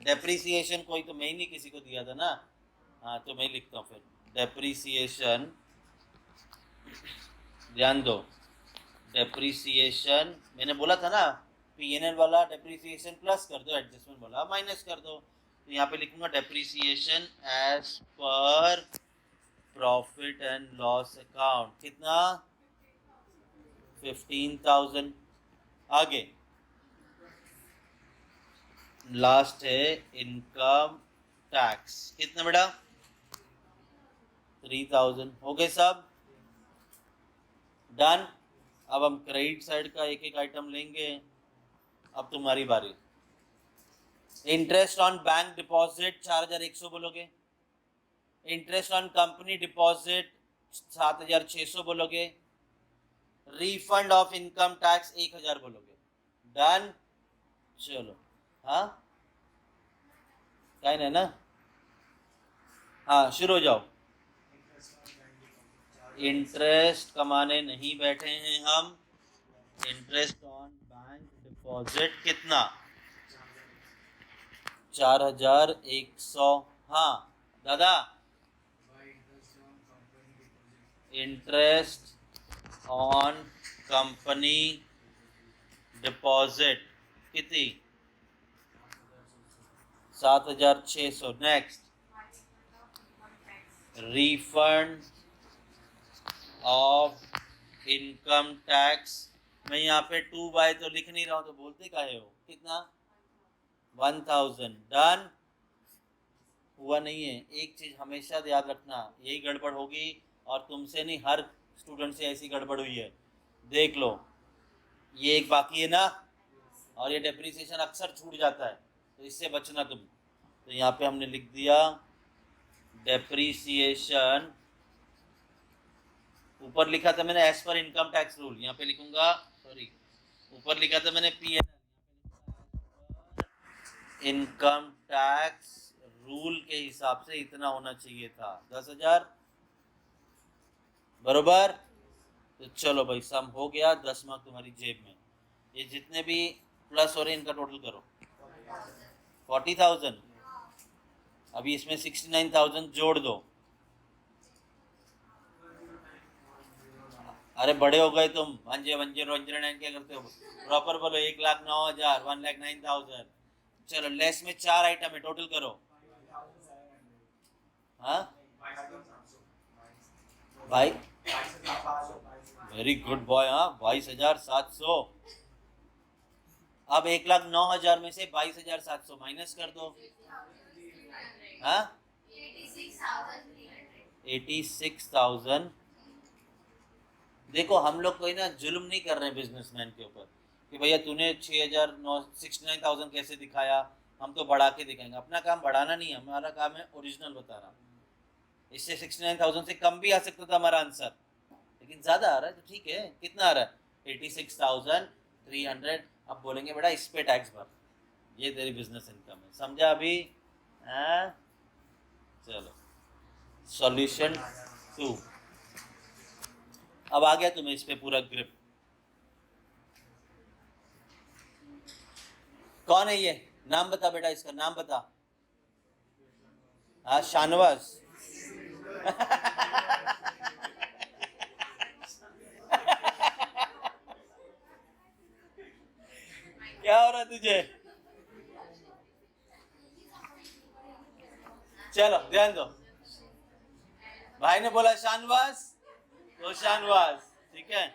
डेप्रिसिएशन कोई तो मैं ही नहीं किसी को दिया था ना, हाँ तो मैं ही लिखता हूँ फिर। डेप्रिसिएशन, ध्यान दो, डेप्रिसिएशन मैंने बोला था ना, पीएनएल वाला डेप्रिसिएशन प्लस कर दो, एडजस्टमेंट वाला माइनस कर दो। तो यहाँ पे लिखूंगा depreciation as per profit and loss account, कितना 15,000। आगे लास्ट है इनकम टैक्स, कितना बेटा 3000। हो गए सब डन। अब हम क्रेडिट साइड का एक एक आइटम लेंगे। अब तुम्हारी बारी। इंटरेस्ट ऑन बैंक डिपॉजिट 4100 बोलोगे, इंटरेस्ट ऑन कंपनी डिपॉजिट 7600 बोलोगे, रिफंड ऑफ इनकम टैक्स 1000 बोलोगे। डन, चलो, हाँ क्या है ना, हाँ शुरू हो जाओ। इंटरेस्ट कमाने नहीं बैठे हैं हम, इंटरेस्ट ऑन बैंक डिपॉजिट कितना 4100। हाँ दादा, इंटरेस्ट ऑन कंपनी डिपॉजिट कितनी 7600। Next, refund of income tax, मैं यहाँ पे 2 तो लिख नहीं रहा हूँ तो बोलते काहे हो, कितना 1000। डन, हुआ नहीं है। एक चीज हमेशा याद रखना, यही गड़बड़ होगी और तुमसे नहीं, हर स्टूडेंट से ऐसी गड़बड़ हुई है। देख लो ये एक बाकी है ना, और ये डेप्रिसिएशन अक्सर छूट जाता है, तो इससे बचना तुम। तो यहाँ पे हमने लिख दिया डेप्रिसिएशन, ऊपर लिखा था मैंने as per income tax rule, यहाँ पे लिखूंगा, सॉरी ऊपर लिखा था मैंने पीएनएल, इनकम टैक्स रूल के हिसाब से इतना होना चाहिए था 10,000 बरोबर। तो चलो भाई सम हो गया, 10 मार्क तुम्हारी जेब में। ये जितने भी प्लस हो रहे हैं इनका टोटल करो 40,000। अभी इसमें 69,000 जोड़ दो। अरे बड़े हो गए तुम, 1,010,109 क्या करते हो, प्रॉपर बोलो। 1,09,000, 1,09,000। चलो लेस में 4 आइटम है, टोटल करो। हाँ भाई, वेरी गुड बॉय, हाँ 22,700। अब 1,09,000 में से 22,700 माइनस कर दो। हाँ 86,000। देखो हम लोग कोई ना जुल्म नहीं कर रहे हैं बिजनेसमैन के ऊपर कि भैया तूने 6,000 69,000 कैसे दिखाया, हम तो बढ़ा के दिखाएंगे। अपना काम बढ़ाना नहीं है, हमारा काम है ओरिजिनल बताना। इससे 69,000 से कम भी आ सकता था हमारा आंसर, लेकिन ज्यादा आ रहा है तो ठीक है। कितना आ रहा है? 86,300। अब बोलेंगे बेटा इस पे टैक्स भर, ये तेरी बिजनेस इनकम है। समझा अभी? हाँ चलो, सॉल्यूशन 2। अब आ गया तुम्हें इस पे पूरा ग्रिप। कौन है ये? नाम बता बेटा, इसका नाम बता। हाँ शानवाज। क्या हो रहा है तुझे? चलो ध्यान दो, भाई ने बोला शानवाज तो शानवाज, ठीक है।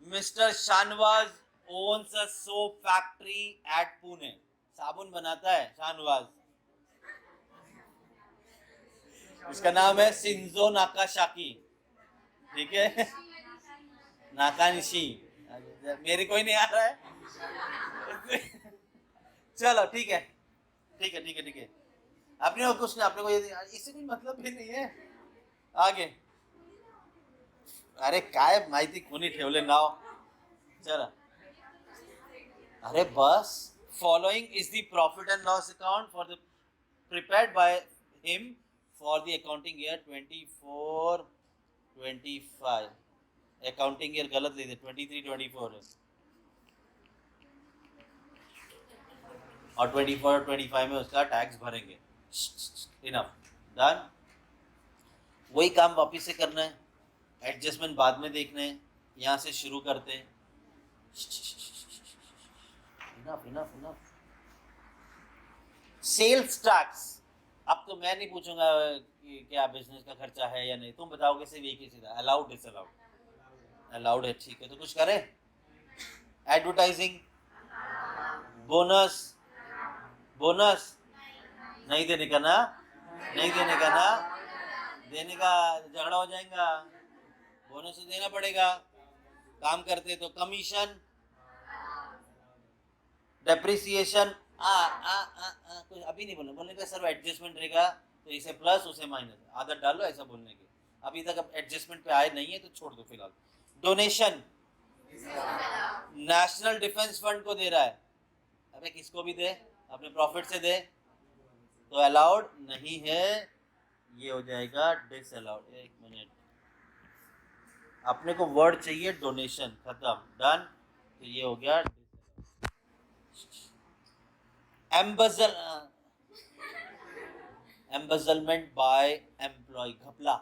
Mister Shahnawaz owns a soap factory at Pune. साबुन बनाता है शानवाज। इसका नाम है शिंजो नाकाशाकी, ठीक है। नाकानिशी, मेरे कोई नहीं आ रहा है। चलो ठीक है, ठीक है, ठीक है, ठीक है। अपने को कुछ नहीं, अपने को इससे कोई मतलब भी नहीं है। आगे, अरे काय माहिती कोणी ठेवले नाव। चला, अरे बस। Following is the profit and loss account for the prepared by him for the accounting year 24-25। Accounting year गलत लिखे, 23-24 है, और 24-25 में उसका टैक्स भरेंगे। Enough, done. वही काम वापिस से करना है, एडजस्टमेंट बाद में देखना है। यहाँ से शुरू करते हैं। Enough, enough, enough. Sales tax. अब तो मैं नहीं पूछूंगा कि क्या बिजनेस का खर्चा है या नहीं, तुम बताओगे सिर्फ एक ही सीधा, अलाउड डिसअलाउड। अलाउड है, ठीक है, तो कुछ करें। एडवर्टाइजिंग, बोनस, बोनस नहीं देने का ना, नहीं देने का ना, देने का झगड़ा हो जाएगा। बोनस तो देना पड़ेगा, काम करते तो। कमीशन, डेप्रिसिएशन, कुछ अभी नहीं बोलना, बोलने का सर एडजस्टमेंट रहेगा तो इसे प्लस उसे माइनस, आदत डालो ऐसा बोलने की। अभी तक अब एडजस्टमेंट पे आए नहीं है तो छोड़ दो फिलहाल। डोनेशन, नेशनल डिफेंस फंड को दे रहा है, अबे किसको भी दे, अपने प्रॉफिट से दे, तो अलाउड नहीं है, ये हो जाएगा डिसअलाउड। एक मिनट, अपने को वर्ड चाहिए डोनेशन, खत्म, डन। तो ये हो गया एम्बेजल, एम्बेजलमेंट बाय एम्प्लॉय, घपला।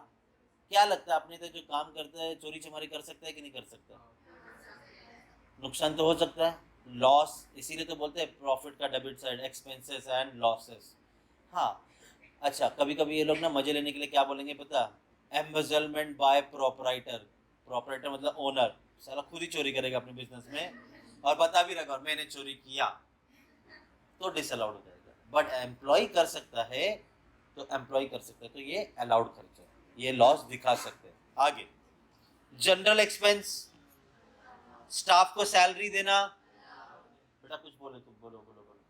क्या लगता है अपने तो जो काम करता है चोरी चमारी कर सकता है कि नहीं कर सकता? नुकसान तो हो सकता है, लॉस, इसीलिए तो बोलते हैं प्रॉफिट का debit side, expenses and losses. हाँ, अच्छा, कभी कभी ये लोग ना मजे लेने के लिए क्या बोलेंगे पता? Embezzlement by proprietor. प्रोपराइटर मतलब ओनर, सारा खुद ही चोरी करेगा अपने बिजनेस में और बता भी रखा और मैंने चोरी किया, तो डिसअलाउड हो जाएगा। बट एम्प्लॉय कर सकता है, तो एम्प्लॉय कर सकता है, तो ये अलाउड खर्चा है, ये लॉस दिखा सकते हैं। आगे, जनरल एक्सपेंस, स्टाफ को सैलरी देना। बेटा कुछ बोले, तुम बोलो, बोलो, बोलो।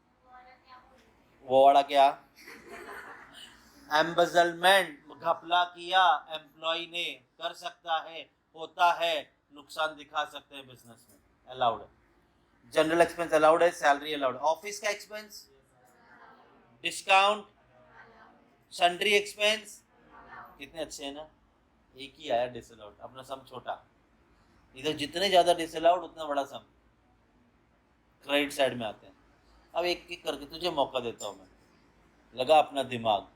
वो वाला क्या? एम्बेजलमेंट, घपला किया एम्प्लॉय ने, कर सकता है, होता है, नुकसान दिखा सकते हैं बिजनेस में, अलाउड है। जनरल एक्सपेंस अलाउड है, सैलरी अलाउड। ऑफिस का एक्सपेंस, डिस्काउंट, सन्ड्री एक्सपेंस, कितने अच्छे हैं ना। एक ही आया डिसअलाउड, अपना सम छोटा। इधर जितने ज्यादा डिसअलाउड उतना बड़ा सम क्रेडिट साइड में आते हैं। अब एक एक करके तुझे मौका देता हूं मैं, लगा अपना दिमाग।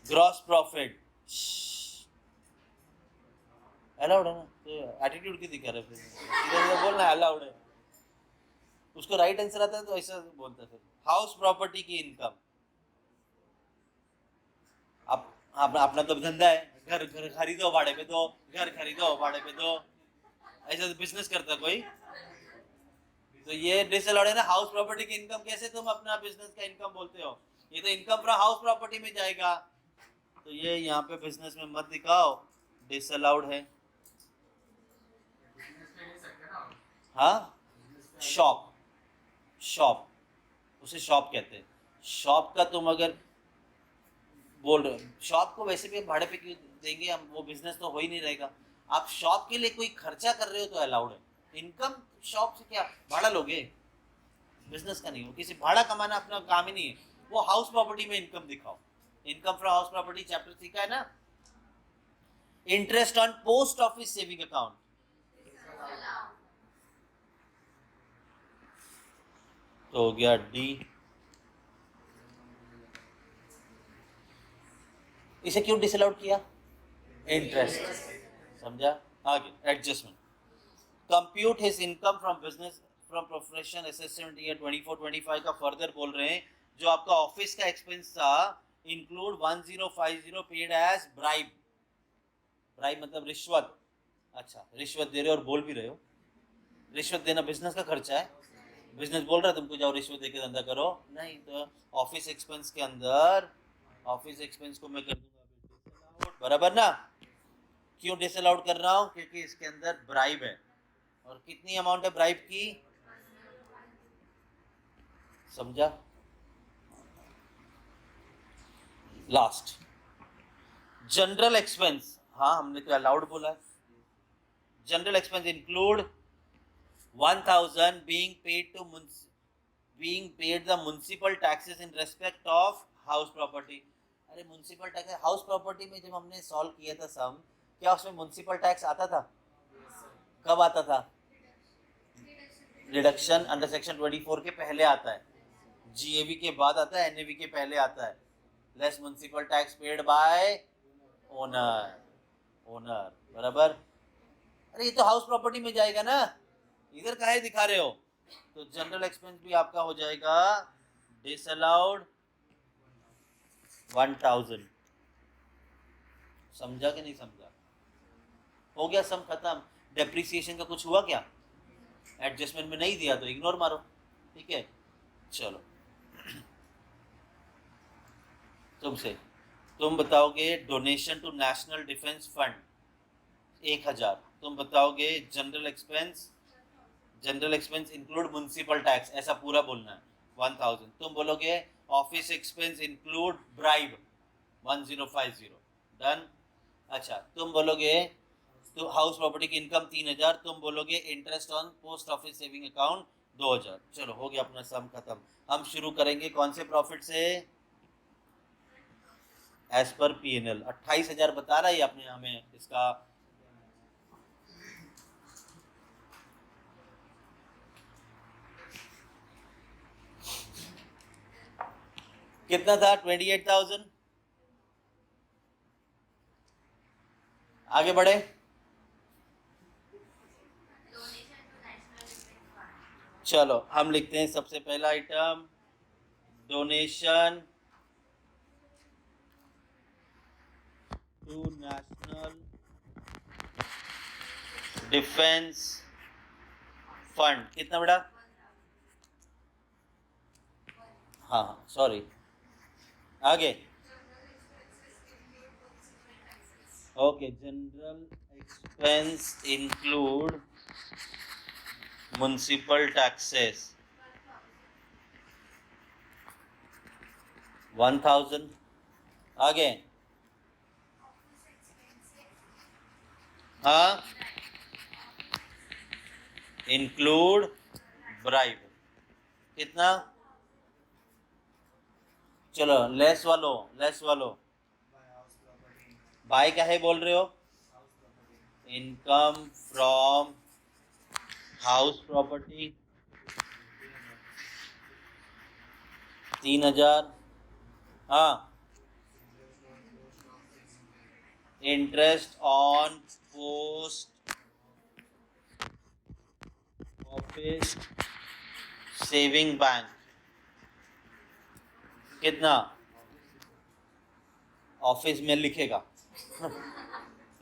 ग्रॉस प्रॉफिट अलाउड है ना, तो एटीट्यूड की दिखा रहे, फिर सीधा बोलना अलाउड है। उसको राइट आंसर आता है तो ऐसा बोलता है। फिर हाउस प्रॉपर्टी की इनकम, अब अपना तो धंधा है, घर घर खरीदो भाड़े पे दो, घर खरीदो भाड़े पे दो, ऐसा तो बिजनेस करता कोई, तो ये डिसअलाउड है ना। हाउस प्रॉपर्टी की इनकम कैसे तुम अपना बिजनेस का इनकम बोलते हो? ये तो इनकम फ्रॉम हाउस प्रॉपर्टी में जाएगा, तो ये यहाँ पे बिजनेस में मत दिखाओ, डिसअलाउड है। हाँ, शॉप, शॉप उसे शॉप कहते हैं। शॉप का तुम अगर बोल रहे हो, शॉप को वैसे भी भाड़े पे क्यों देंगे हम, वो बिजनेस तो हो ही नहीं रहेगा। आप शॉप के लिए कोई खर्चा कर रहे हो तो अलाउड है। इनकम शॉप से क्या भाड़ा लोगे, बिजनेस का नहीं हो, किसी भाड़ा कमाना अपना काम ही नहीं है। वो हाउस प्रॉपर्टी में इनकम दिखाओ, income from house property chapter सीखा है ना। Interest on post office saving account, तो हो गया डी। इसे क्यों डिसअलाउड किया, इंटरेस्ट, समझा। आगे adjustment, compute his income from business from profession assistant year 24-25 का फर्दर बोल रहे हैं। जो आपका ऑफिस का एक्सपेंस था, include 1050 paid as bribe. Bribe मतलब रिश्वत। अच्छा, रिश्वत दे रहे हो और बोल भी रहे हो, रिश्वत देना बिजनेस का खर्चा है। बिजनेस बोल रहा है तुमको जाओ रिश्वत देके धंधा करो, नहीं तो ऑफिस एक्सपेंस के अंदर, ऑफिस एक्सपेंस को मैं कर दूंगा बराबर ना। क्यों डिसअलाउड कर रहा हूं, क्योंकि इसके अंदर ब्राइब है। और कितनी अमाउंट है ब्राइब की, समझा। लास्ट जनरल एक्सपेंस, हाँ हमने तो अलाउड बोला है। General expense include 1000 being paid to being paid the municipal taxes in respect of house property। अरे म्युनिसिपल टैक्स, हाउस प्रॉपर्टी में जब हमने सॉल्व किया था सम, क्या उसमें म्युनिसिपल टैक्स आता था, कब आता था, डिडक्शन अंडर सेक्शन 24 के पहले आता है, जीएवी के बाद आता है, एनएवी के पहले आता है। Less municipal tax paid by owner, owner बराबर। अरे ये तो हाउस प्रॉपर्टी में जाएगा ना, इधर काहे दिखा रहे हो। तो जनरल एक्सपेंस भी आपका हो जाएगा डिसअलाउड 1000। समझा कि नहीं समझा, हो गया सम खत्म। डेप्रिसिएशन का कुछ हुआ क्या, एडजस्टमेंट में नहीं दिया तो इग्नोर मारो, ठीक है। चलो तुमसे, तुम बताओगे donation to national defence fund 1000, तुम बताओगे general expense, general expense include municipal tax, ऐसा पूरा बोलना है 1000। तुम बोलोगे office expense include bribe 1050, done. अच्छा तुम बोलोगे तो हाउस प्रॉपर्टी की इनकम 3000, तुम बोलोगे interest on post office saving account 2000। चलो हो गया अपना सम खत्म। हम शुरू करेंगे कौन से प्रॉफिट से, एज पर पीएनएल 28000 बता रहा है आपने हमें इसका। कितना था, 28,000। आगे बढ़े, चलो हम लिखते हैं सबसे पहला item donation to national defence fund, कितना बड़ा, हाँ सॉरी, आगे okay. General expense include municipal taxes 1000, आगे हाँ इंक्लूड ब्राइब, कितना, चलो लेस वालो, लेस वालो, बाय क्या है बोल रहे हो, इनकम फ्रॉम हाउस प्रॉपर्टी 3000, हाँ interest on post office saving bank, कितना, ऑफिस में लिखेगा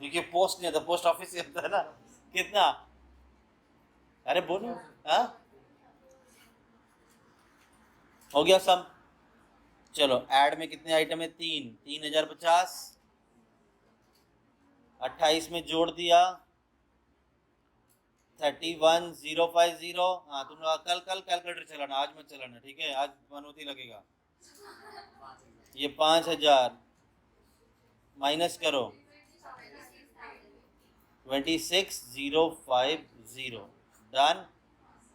क्योंकि पोस्ट नहीं होता, पोस्ट ऑफिस से होता है ना, कितना, अरे बोलो, हाँ हो गया सम। चलो ऐड में कितने आइटम है, 3050, 28 में जोड़ दिया 31,050। हाँ तुम लोग कल कल कैलकुलेटर चलाना, आज मत चलाना, ठीक है? आज मनोती लगेगा। ये 5,000 माइनस करो, 26,050 डन।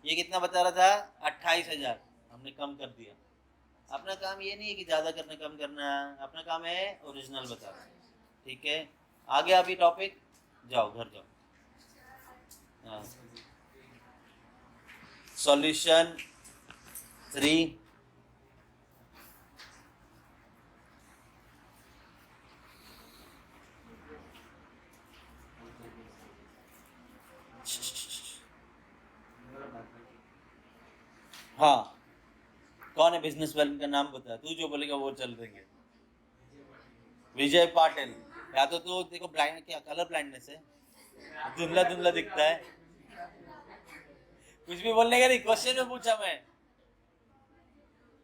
ये कितना बता रहा था? 28,000। हमने कम कर दिया। अपना काम ये नहीं है कि ज़्यादा करना कम करना, अपना काम है ओरिजिनल बताना, ठीक है? आगे अभी टॉपिक, जाओ घर जाओ। हाँ, सॉल्यूशन 3। हाँ, कौन है बिजनेस वाले का नाम बता, तू जो बोलेगा वो चल देंगे। विजय पाटिल। या तो तू देखो ब्लाइंड, क्या कलर ब्लाइंडनेस है, धुंधला धुंधला दिखता है। कुछ भी बोलने का नहीं, क्वेश्चन में पूछा मैं।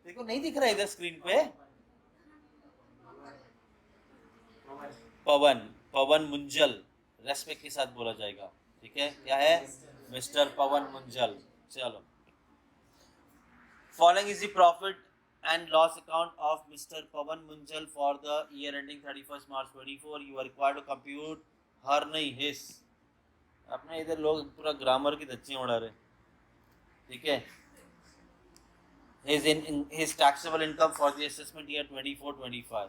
देखो नहीं दिख रहा इधर स्क्रीन पे। पवन, पवन मुंजल, रेस्पेक्ट के साथ बोला जाएगा, ठीक है? क्या है? मिस्टर पवन मुंजल। चलो, following is the profit and loss account of Mr Pawan Munjal for the year ending 31 March 24। You are required to compute her, नहीं हिस। अपने इधर लोग पूरा ग्रामर की धच्चियां उड़ा रहे, ठीक है? his taxable income for the assessment year 24-25।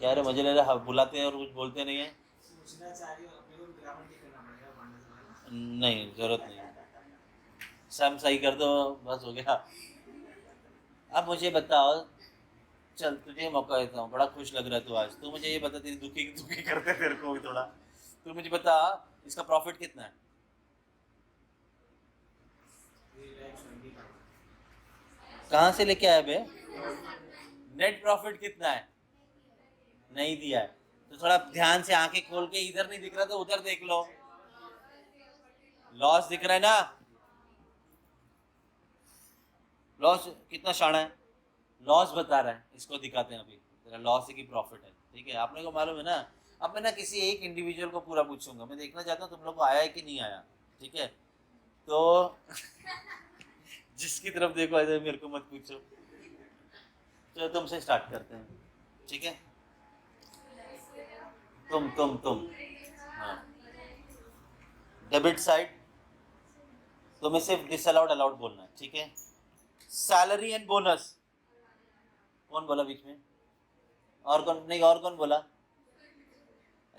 क्या रे मजे ले रहा है, बुलाते हैं और कुछ बोलते नहीं है। नहीं, जरूरत नहीं, सम सही कर दो, बस हो गया। अब मुझे बताओ, चल तुझे मौका देता हूँ, बड़ा खुश लग रहा है तू आज। तू मुझे ये बता, तेरी दुखी दुखी करते तेरे को भी थोड़ा। तू मुझे बता, इसका प्रॉफिट कितना है? कहाँ से लेके आया बे? नेट प्रॉफिट कितना है? नहीं दिया है तो थोड़ा ध्यान से आंखें खोल के, इधर नहीं दिख रहा तो उधर देख लो। लॉस दिख रहा है ना? लॉस कितना शाना है, लॉस बता रहा है, इसको दिखाते हैं अभी। तेरा लॉस है कि प्रॉफिट है, ठीक है? आपने को मालूम है ना? अब मैं ना किसी एक इंडिविजुअल को पूरा पूछूंगा, मैं देखना चाहता हूँ तुम लोग को आया है कि नहीं आया, ठीक है? तो जिसकी तरफ देखो ऐसे मेरे को मत पूछो। तो तुमसे स्टार्ट करते हैं, ठीक है? तुम हाँ, डेबिट साइड तुम्हें सिर्फ डिसअलाउड अलाउड बोलना है, ठीक है? सैलरी एंड बोनस, कौन बोला बीच में? और कौन नहीं, और कौन बोला?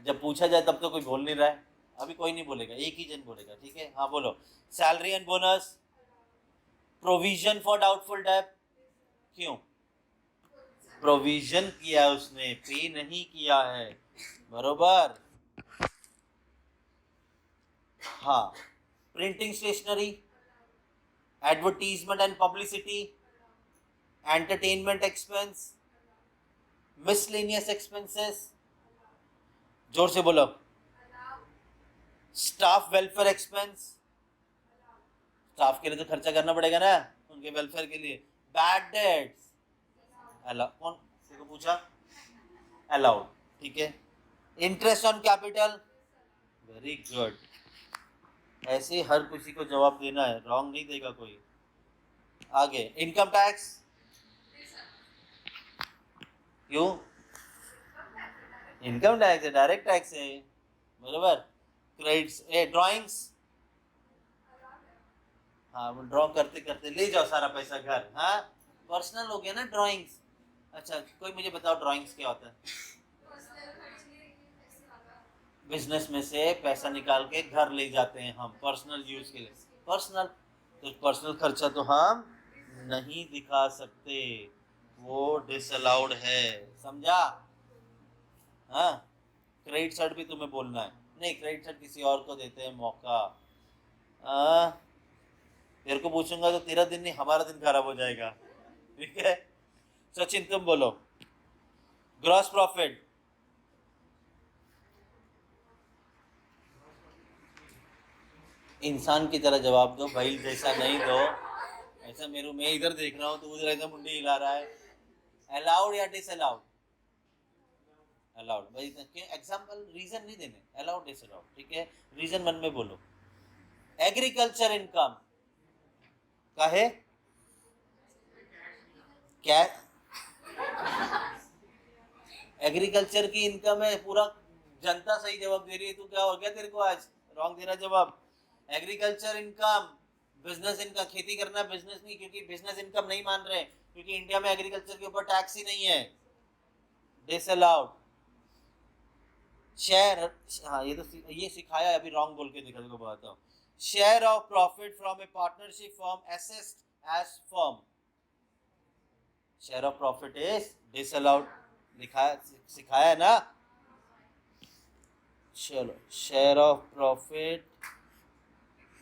जब पूछा जाए तब तो कोई बोल नहीं रहा है। अभी कोई नहीं बोलेगा, एक ही जन बोलेगा, ठीक है? हाँ बोलो। Salary and bonus. Provision for doubtful डेब्ट, क्यों? प्रोविजन किया उसने, पे नहीं किया है, बरोबर? हाँ। Printing stationery, advertisement and publicity, entertainment expense, miscellaneous expenses, जोर से बोलो। स्टाफ वेलफेयर एक्सपेंस, स्टाफ के लिए तो खर्चा करना पड़ेगा ना, उनके वेलफेयर के लिए। बैड डेट्स, कौन को पूछा? अलाउड, ठीक है? Interest on capital, very good. ऐसे हर किसी को जवाब देना है, रॉन्ग नहीं देगा कोई। आगे, इनकम टैक्स, क्यों? इनकम टैक्स है, डायरेक्ट टैक्स है, बराबर? क्रेडिट्स, ड्राइंग्स, हाँ वो ड्रॉ करते करते ले जाओ सारा पैसा घर। हाँ, पर्सनल हो गया ना ड्राइंग्स। अच्छा, कोई मुझे बताओ ड्राइंग्स क्या होता है? बिजनेस में से पैसा निकाल के घर ले जाते हैं हम, पर्सनल यूज के लिए। पर्सनल, तो पर्सनल खर्चा तो हम नहीं दिखा सकते, वो डिसअलाउड है, समझा? हाँ, क्रेडिट कार्ड भी तुम्हें बोलना है। नहीं, क्रेडिट कार्ड किसी और को देते हैं मौका। तेरे को पूछूंगा तो तेरा दिन नहीं हमारा दिन खराब हो जाएगा, ठीक है? सचिन तुम बोलो। ग्रॉस प्रॉफिट, इंसान की तरह जवाब दो भाई, जैसा नहीं दो ऐसा। मेरे मैं इधर देख रहा हूँ तो उधर ऐसा मुंडी हिला रहा है। अलाउड या डिसअलाउड? अलाउड भाई, एग्जाम्पल रीजन नहीं देने, अलाउड डिसअलाउड, ठीक है। रीजन मन में बोलो। एग्रीकल्चर इनकम का है क्या? एग्रीकल्चर की इनकम है, पूरा जनता सही जवाब दे रही है, तू क्या हो गया तेरे को आज रॉन्ग दे रहा जवाब। एग्रीकल्चर इनकम, बिजनेस इनकम, खेती करना बिजनेस नहीं, क्योंकि बिजनेस इनकम नहीं मान रहे, क्योंकि इंडिया में एग्रीकल्चर के ऊपर टैक्स ही नहीं है। डिसअलाउड। शेयर, हाँ ये तो ये सिखाया है, अभी रॉन्ग बोल के दिखा को बताता हूँ। Share of profit from a partnership firm assessed as firm, share of profit is disallowed, लिखा सिखाया है ना। चलो शेयर ऑफ प्रॉफिट,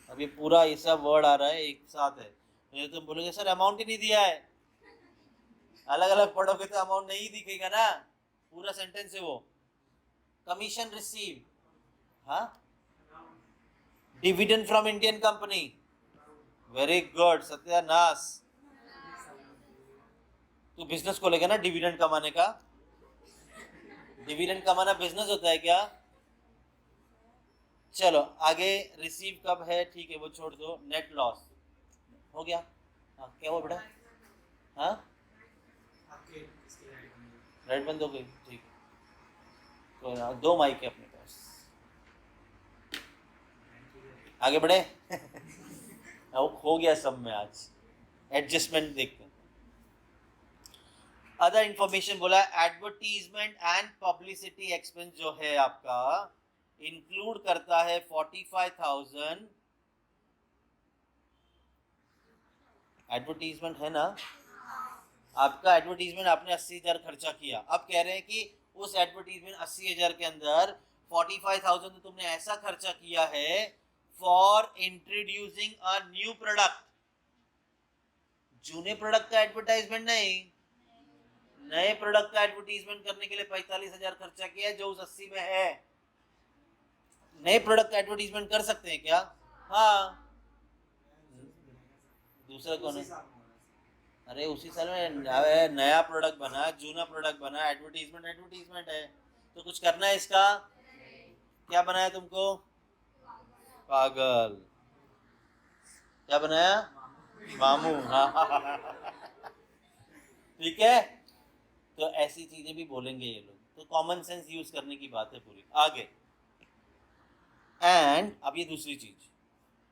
अब ये पूरा ये सब वर्ड आ रहा है एक साथ है, ये तुम बोलोगे सर अमाउंट ही नहीं दिया है, अलग अलग पढ़ोगे तो अमाउंट नहीं दिखेगा ना, पूरा सेंटेंस है वो। कमीशन रिसीव, हाँ, dividend from Indian company, very good सत्यानाश। तू बिजनेस को लेगा ना डिविडेंड कमाने का, डिविडेंड कमाना बिजनेस होता है क्या? चलो आगे, रिसीव कब है, ठीक है वो छोड़ दो। नेट लॉस हो गया, हाँ क्या हुआ बेटा? हाँ लाइट बंद हो गई, ठीक है, तो दो माइक है अपने पास, आगे बढ़े। हो गया सब में आज, एडजस्टमेंट देखते हैं। अदर इंफॉर्मेशन बोला, एडवर्टीजमेंट एंड पब्लिसिटी एक्सपेंस जो है आपका इंक्लूड करता है 45,000, एडवर्टीजमेंट है ना आपका, एडवर्टीजमेंट आपने 80,000 खर्चा किया, अब कह रहे हैं कि उस एडवर्टीजमेंट 80,000 के अंदर 45,000 तो तुमने ऐसा खर्चा किया है for introducing a new product, जूने प्रोडक्ट का एडवर्टाइजमेंट नहीं, नए प्रोडक्ट का एडवर्टीजमेंट करने के लिए 45,000 खर्चा किया है जो उस 80 में है। नए प्रोडक्ट का एडवर्टीजमेंट कर सकते हैं क्या? हाँ, दूसरा कौन है? अरे उसी साल में नया प्रोडक्ट बना, जूना प्रोडक्ट बना, एडवर्टीजमेंट एडवर्टीजमेंट है, तो कुछ करना है इसका, क्या बनाया तुमको? पागल, क्या बनाया? मामू, हाँ। ठीक है, तो ऐसी चीजें भी बोलेंगे ये लोग, तो कॉमन सेंस यूज करने की बात है पूरी। आगे, एंड अब ये दूसरी चीज,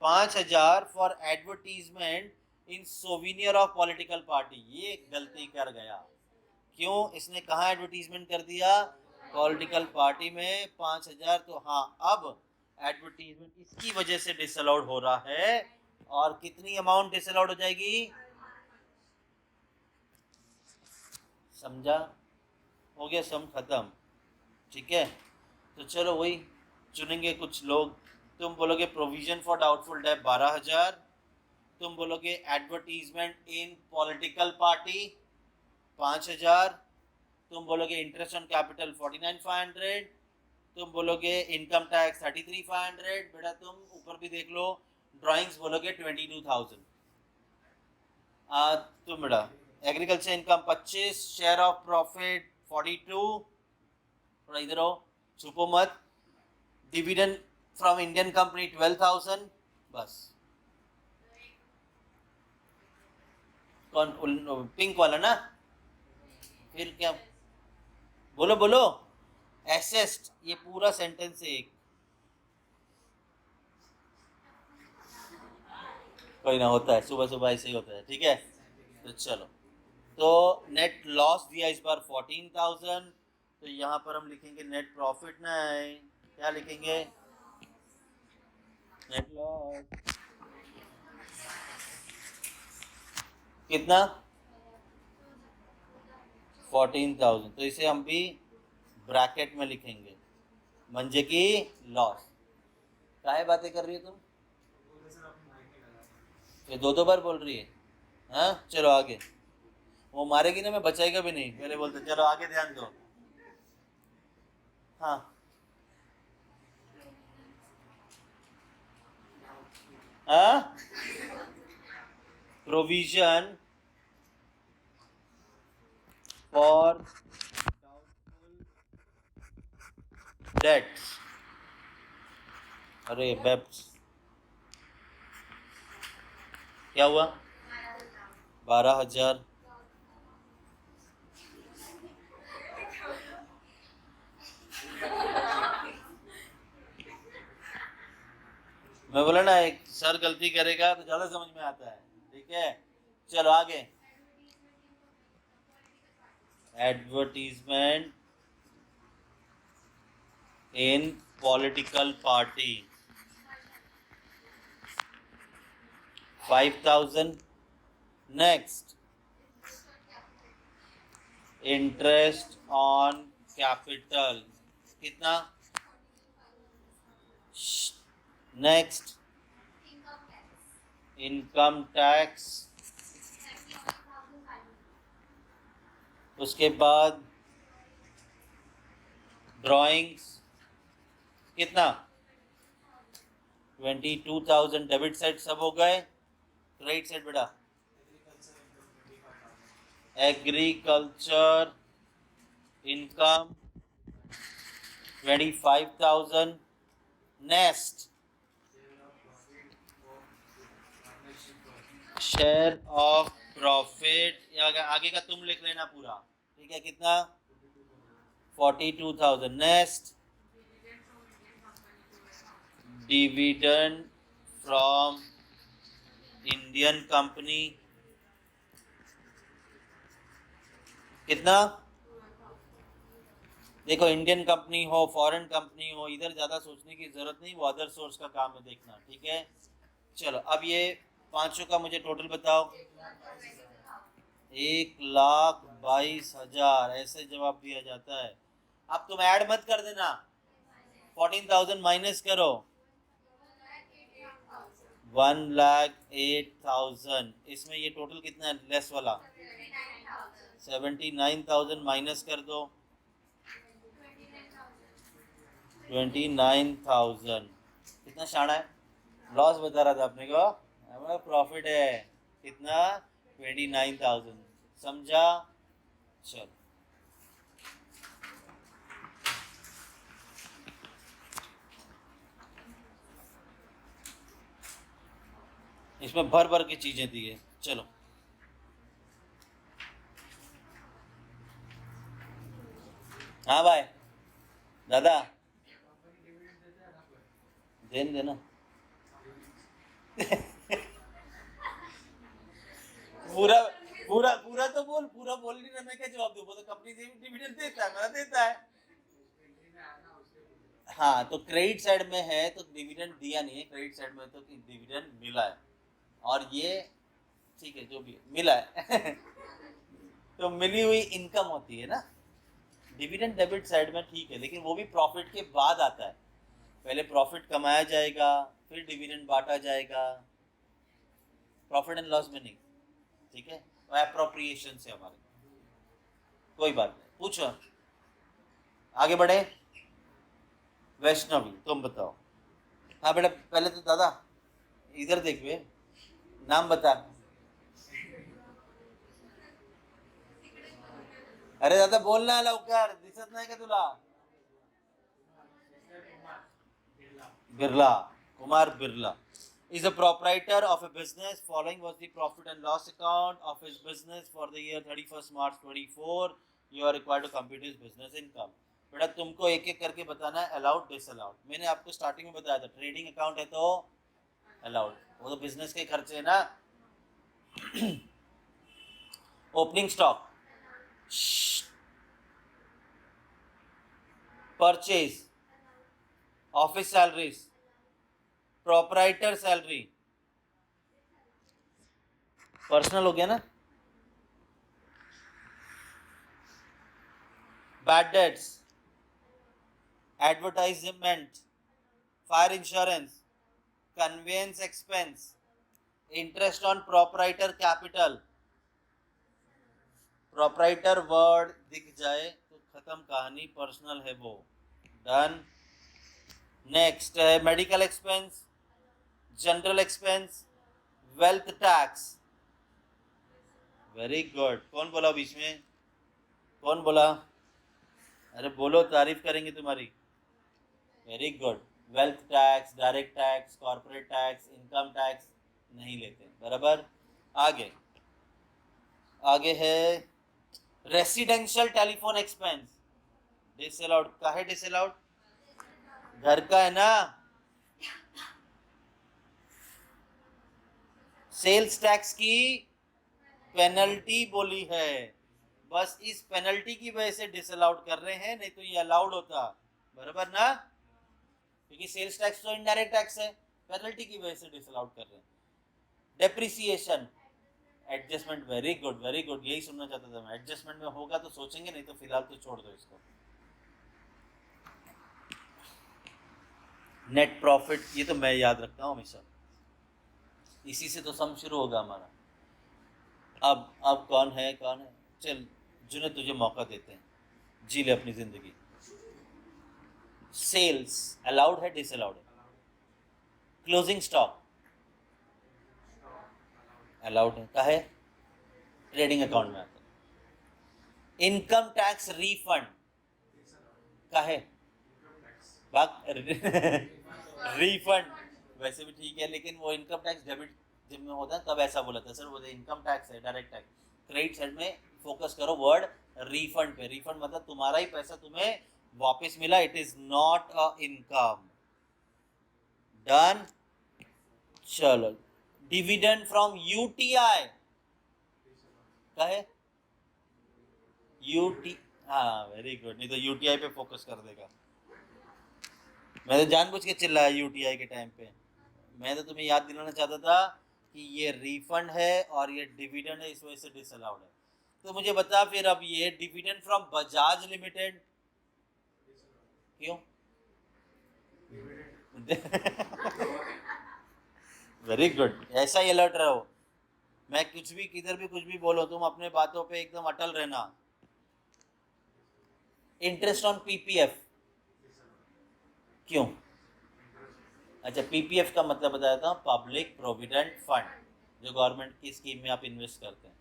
5,000 for advertisement in souvenir of political party, ये गलती कर गया। क्यों? इसने कहा एडवर्टीजमेंट कर दिया, पॉलिटिकल पार्टी में 5,000, तो हाँ अब एडवर्टीजमेंट इसकी वजह से डिसअलाउड हो रहा है, और कितनी अमाउंट डिसअलाउड हो जाएगी, समझा? हो गया सम खत्म, ठीक है। तो चलो वही चुनेंगे कुछ लोग, तुम बोलोगे प्रोविजन फॉर डाउटफुल डेट 12,000, तुम बोलोगे एडवर्टीजमेंट इन पॉलिटिकल पार्टी 5,000, तुम बोलोगे इंटरेस्ट ऑन कैपिटल 49,500, तुम बोलोगे इनकम टैक्स 33,500, बेटा तुम ऊपर भी देख लो, ड्राइंग्स बोलोगे 22,000। तुम बेटा agriculture income 25, share of profit 42, थोड़ा इधर हो, छुपो मत, डिविडेंड फ्रॉम इंडियन कंपनी 12,000, बस। कौन पिंक वाला ना? फिर क्या बोलो बोलो, एसेस्ट, ये पूरा सेंटेंस है एक, कोई ना, होता है सुबह सुबह ऐसे ही होता है, ठीक है। तो चलो, तो नेट लॉस दिया इस बार 14,000, तो यहाँ पर हम लिखेंगे नेट प्रॉफिट ना है, क्या लिखेंगे? नेट लॉस कितना? 14,000, तो इसे हम भी ब्रैकेट में लिखेंगे, मंजे की लॉस। काहे बातें कर रही हो तुम, ये दो दो बार बोल रही है, हाँ चलो आगे, वो मारेगी ना, मैं बचाएगा भी नहीं, पहले बोलते चलो आगे ध्यान दो। हाँ हाँ, प्रोविजन फॉर डाउटफुल डेट्स, अरे बेप्स क्या हुआ? 12,000। मैं बोला ना, एक सर गलती करेगा तो ज्यादा समझ में आता है। ठीक है, चलो आगे। Advertisement in political party 5,000। Next, interest on capital कितना? नेक्स्ट, इनकम टैक्स, उसके बाद ड्राइंग्स कितना? 22,000। डेबिट साइड सब हो गए, क्रेडिट साइड बेटा agriculture income 25,000। Next, share of profit, आगे का तुम लिख लेना पूरा। ठीक है, कितना? 42,000। Next, dividend from Indian company कितना? देखो, इंडियन कंपनी हो फॉरेन कंपनी हो, इधर ज्यादा सोचने की जरूरत नहीं, वो अदर सोर्स का काम है देखना। ठीक है, चलो अब ये पांचों का मुझे टोटल बताओ। 1,22,000 ऐसे जवाब दिया जाता है। अब तुम ऐड मत कर देना, 14,000 माइनस करो, 1,08,000। इसमें ये टोटल कितना है लेस वाला? 79,000 माइनस कर दो, 29,000। कितना शाना है, लॉस बता रहा था अपने को, हमारा प्रॉफिट है कितना? 29,000। समझा? चलो, इसमें भर भर की चीजें दी है। चलो, हाँ भाई दादा, देन देना। पूरा पूरा पूरा तो बोल, पूरा बोल नहीं रहा, मैं क्या जवाब दूं? वो तो कंपनी डिविडेंड देता है, मेरा देता है। हाँ, तो क्रेडिट साइड में है तो डिविडेंड दिया नहीं है, क्रेडिट साइड में तो डिविडेंड मिला है। और ये ठीक है, जो भी मिला है तो मिली हुई इनकम होती है ना। डिविडेंड डेबिट साइड में ठीक है, लेकिन वो भी प्रॉफिट के बाद आता है। पहले प्रॉफिट कमाया जाएगा, फिर डिविडेंड बांटा जाएगा, प्रॉफिट एंड लॉस में नहीं। ठीक है, वो एप्रोप्रिएशन से हमारे, कोई बात नहीं, पूछो, आगे बढ़े। वैष्णवी तुम बताओ। हाँ बेटा, पहले तो दादा इधर देख बे, नाम बता। अरे दादा बोलना लवकर, दिसत नाही का तुला? Birla, Kumar Birla is a proprietor of a business. Following was the profit and loss account of his business for the year 31st March 24. You are required to compute his business income. बेटा तुमको एक एक करके बताना है, अलाउड डिसअलाउड। मैंने आपको starting में बताया था, ट्रेडिंग अकाउंट है तो अलाउड, वो तो बिजनेस के खर्चे है ना। Opening stock, purchase, office salaries, proprietor salary, personal हो गया ना। Bad debts, advertisement, fire insurance, conveyance expense, interest on proprietor capital. Proprietor word दिख जाए तो खत्म कहानी, पर्सनल है वो, डन। नेक्स्ट है medical expense, general expense, wealth tax. Very good. कौन बोला बीच में? कौन बोला? अरे बोलो, तारीफ करेंगे तुम्हारी। Very good. Wealth tax, direct tax, corporate tax, income tax नहीं लेते, बराबर। आगे आगे है रेसिडेंशियल टेलीफोन एक्सपेंस, डिसअलाउड। का है डिसअलाउड? घर का है ना। सेल्स टैक्स की पेनल्टी बोली है, बस इस पेनल्टी की वजह से डिसअलाउड कर रहे हैं, नहीं तो ये अलाउड होता, बराबर ना, क्योंकि सेल्स टैक्स तो इनडायरेक्ट टैक्स है, पेनल्टी की वजह से डिसअलाउड कर रहे हैं। Depreciation, adjustment, very good very good, यही सुनना चाहता था मैं। एडजस्टमेंट में होगा तो सोचेंगे, नहीं तो फिलहाल तो छोड़ दो इसको। नेट प्रॉफिट, ये तो मैं याद रखता हूँ हमेशा, इसी से तो सम शुरू होगा हमारा। अब कौन है कौन है? चल जुने, तुझे मौका देते हैं, जी ले अपनी जिंदगी। सेल्स अलाउड है डिसअलाउड है? क्लोजिंग स्टॉक अलाउड है, का है ट्रेडिंग अकाउंट में आता है। इनकम टैक्स रिफंड का है रिफंड, वैसे भी ठीक है, लेकिन वो इनकम टैक्स डेबिट जब में होता है तब ऐसा बोला था सर, वो इनकम टैक्स है डायरेक्ट टैक्स। क्रेडिट साइड में फोकस करो वर्ड रिफंड पे। रिफंड मतलब तुम्हारा ही पैसा तुम्हें वापस मिला, it is not a income. Done. चलो, डिविडेंड फ्रॉम यूटीआई का है यूटी, हाँ वेरी गुड, नहीं तो यूटीआई पे फोकस कर देगा। मैं तो जानबूझ के चिल्लाया यूटीआई के टाइम पे, मैं तो तुम्हें याद दिलाना चाहता था कि ये रिफंड है और ये डिविडेंड है, इस वजह से डिसअलाउड है। तो मुझे बता फिर, अब ये डिविडेंड फ्रॉम बजाज लिमिटेड क्यों? वेरी गुड, ऐसा ही अलर्ट रहो, मैं कुछ भी किधर भी कुछ भी बोलो, तुम अपने बातों पे एकदम अटल रहना। इंटरेस्ट ऑन पीपीएफ क्यों? अच्छा, पीपीएफ का मतलब बताया था, पब्लिक प्रोविडेंट फंड, जो गवर्नमेंट की स्कीम में आप इन्वेस्ट करते हैं।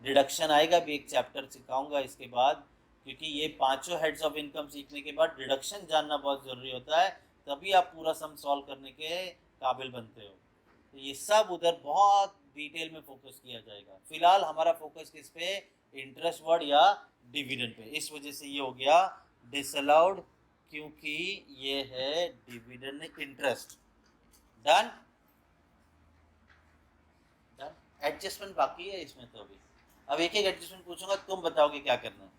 डिडक्शन आएगा भी, एक चैप्टर सिखाऊंगा इसके बाद, क्योंकि ये पांचों हेड्स ऑफ इनकम सीखने के बाद डिडक्शन जानना बहुत ज़रूरी होता है, तभी आप पूरा सम सॉल्व करने के काबिल बनते हो। तो ये सब उधर बहुत डिटेल में फोकस किया जाएगा। फिलहाल हमारा फोकस किस पे? इंटरेस्ट वर्ड या डिविडेंड पे, इस वजह से ये हो गया डिसअलाउड, क्योंकि ये है dividend interest. Done. Done. Adjustment बाकी है इसमें तो अभी, अब एक एक एडजस्टमेंट पूछूंगा, तुम बताओगे क्या करना है।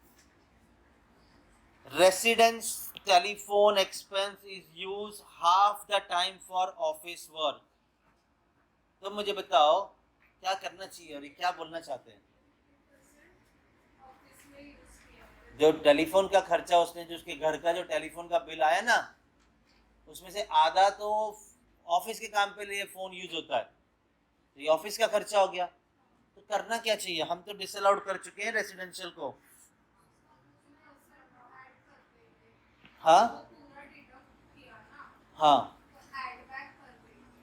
Residence telephone expense is use half the time for office work. तो मुझे बताओ क्या करना चाहिए और ये क्या बोलना चाहते हैं? जो टेलीफोन का खर्चा, उसने जो उसके घर का जो टेलीफोन का बिल आया ना, उसमें से आधा तो ऑफिस के काम पे लिए फोन यूज होता है, तो ये ऑफिस का खर्चा हो गया। तो करना क्या चाहिए? हम तो डिसअलाउड कर चुके हैं रेसिडेंशियल को। हाँ हाँ,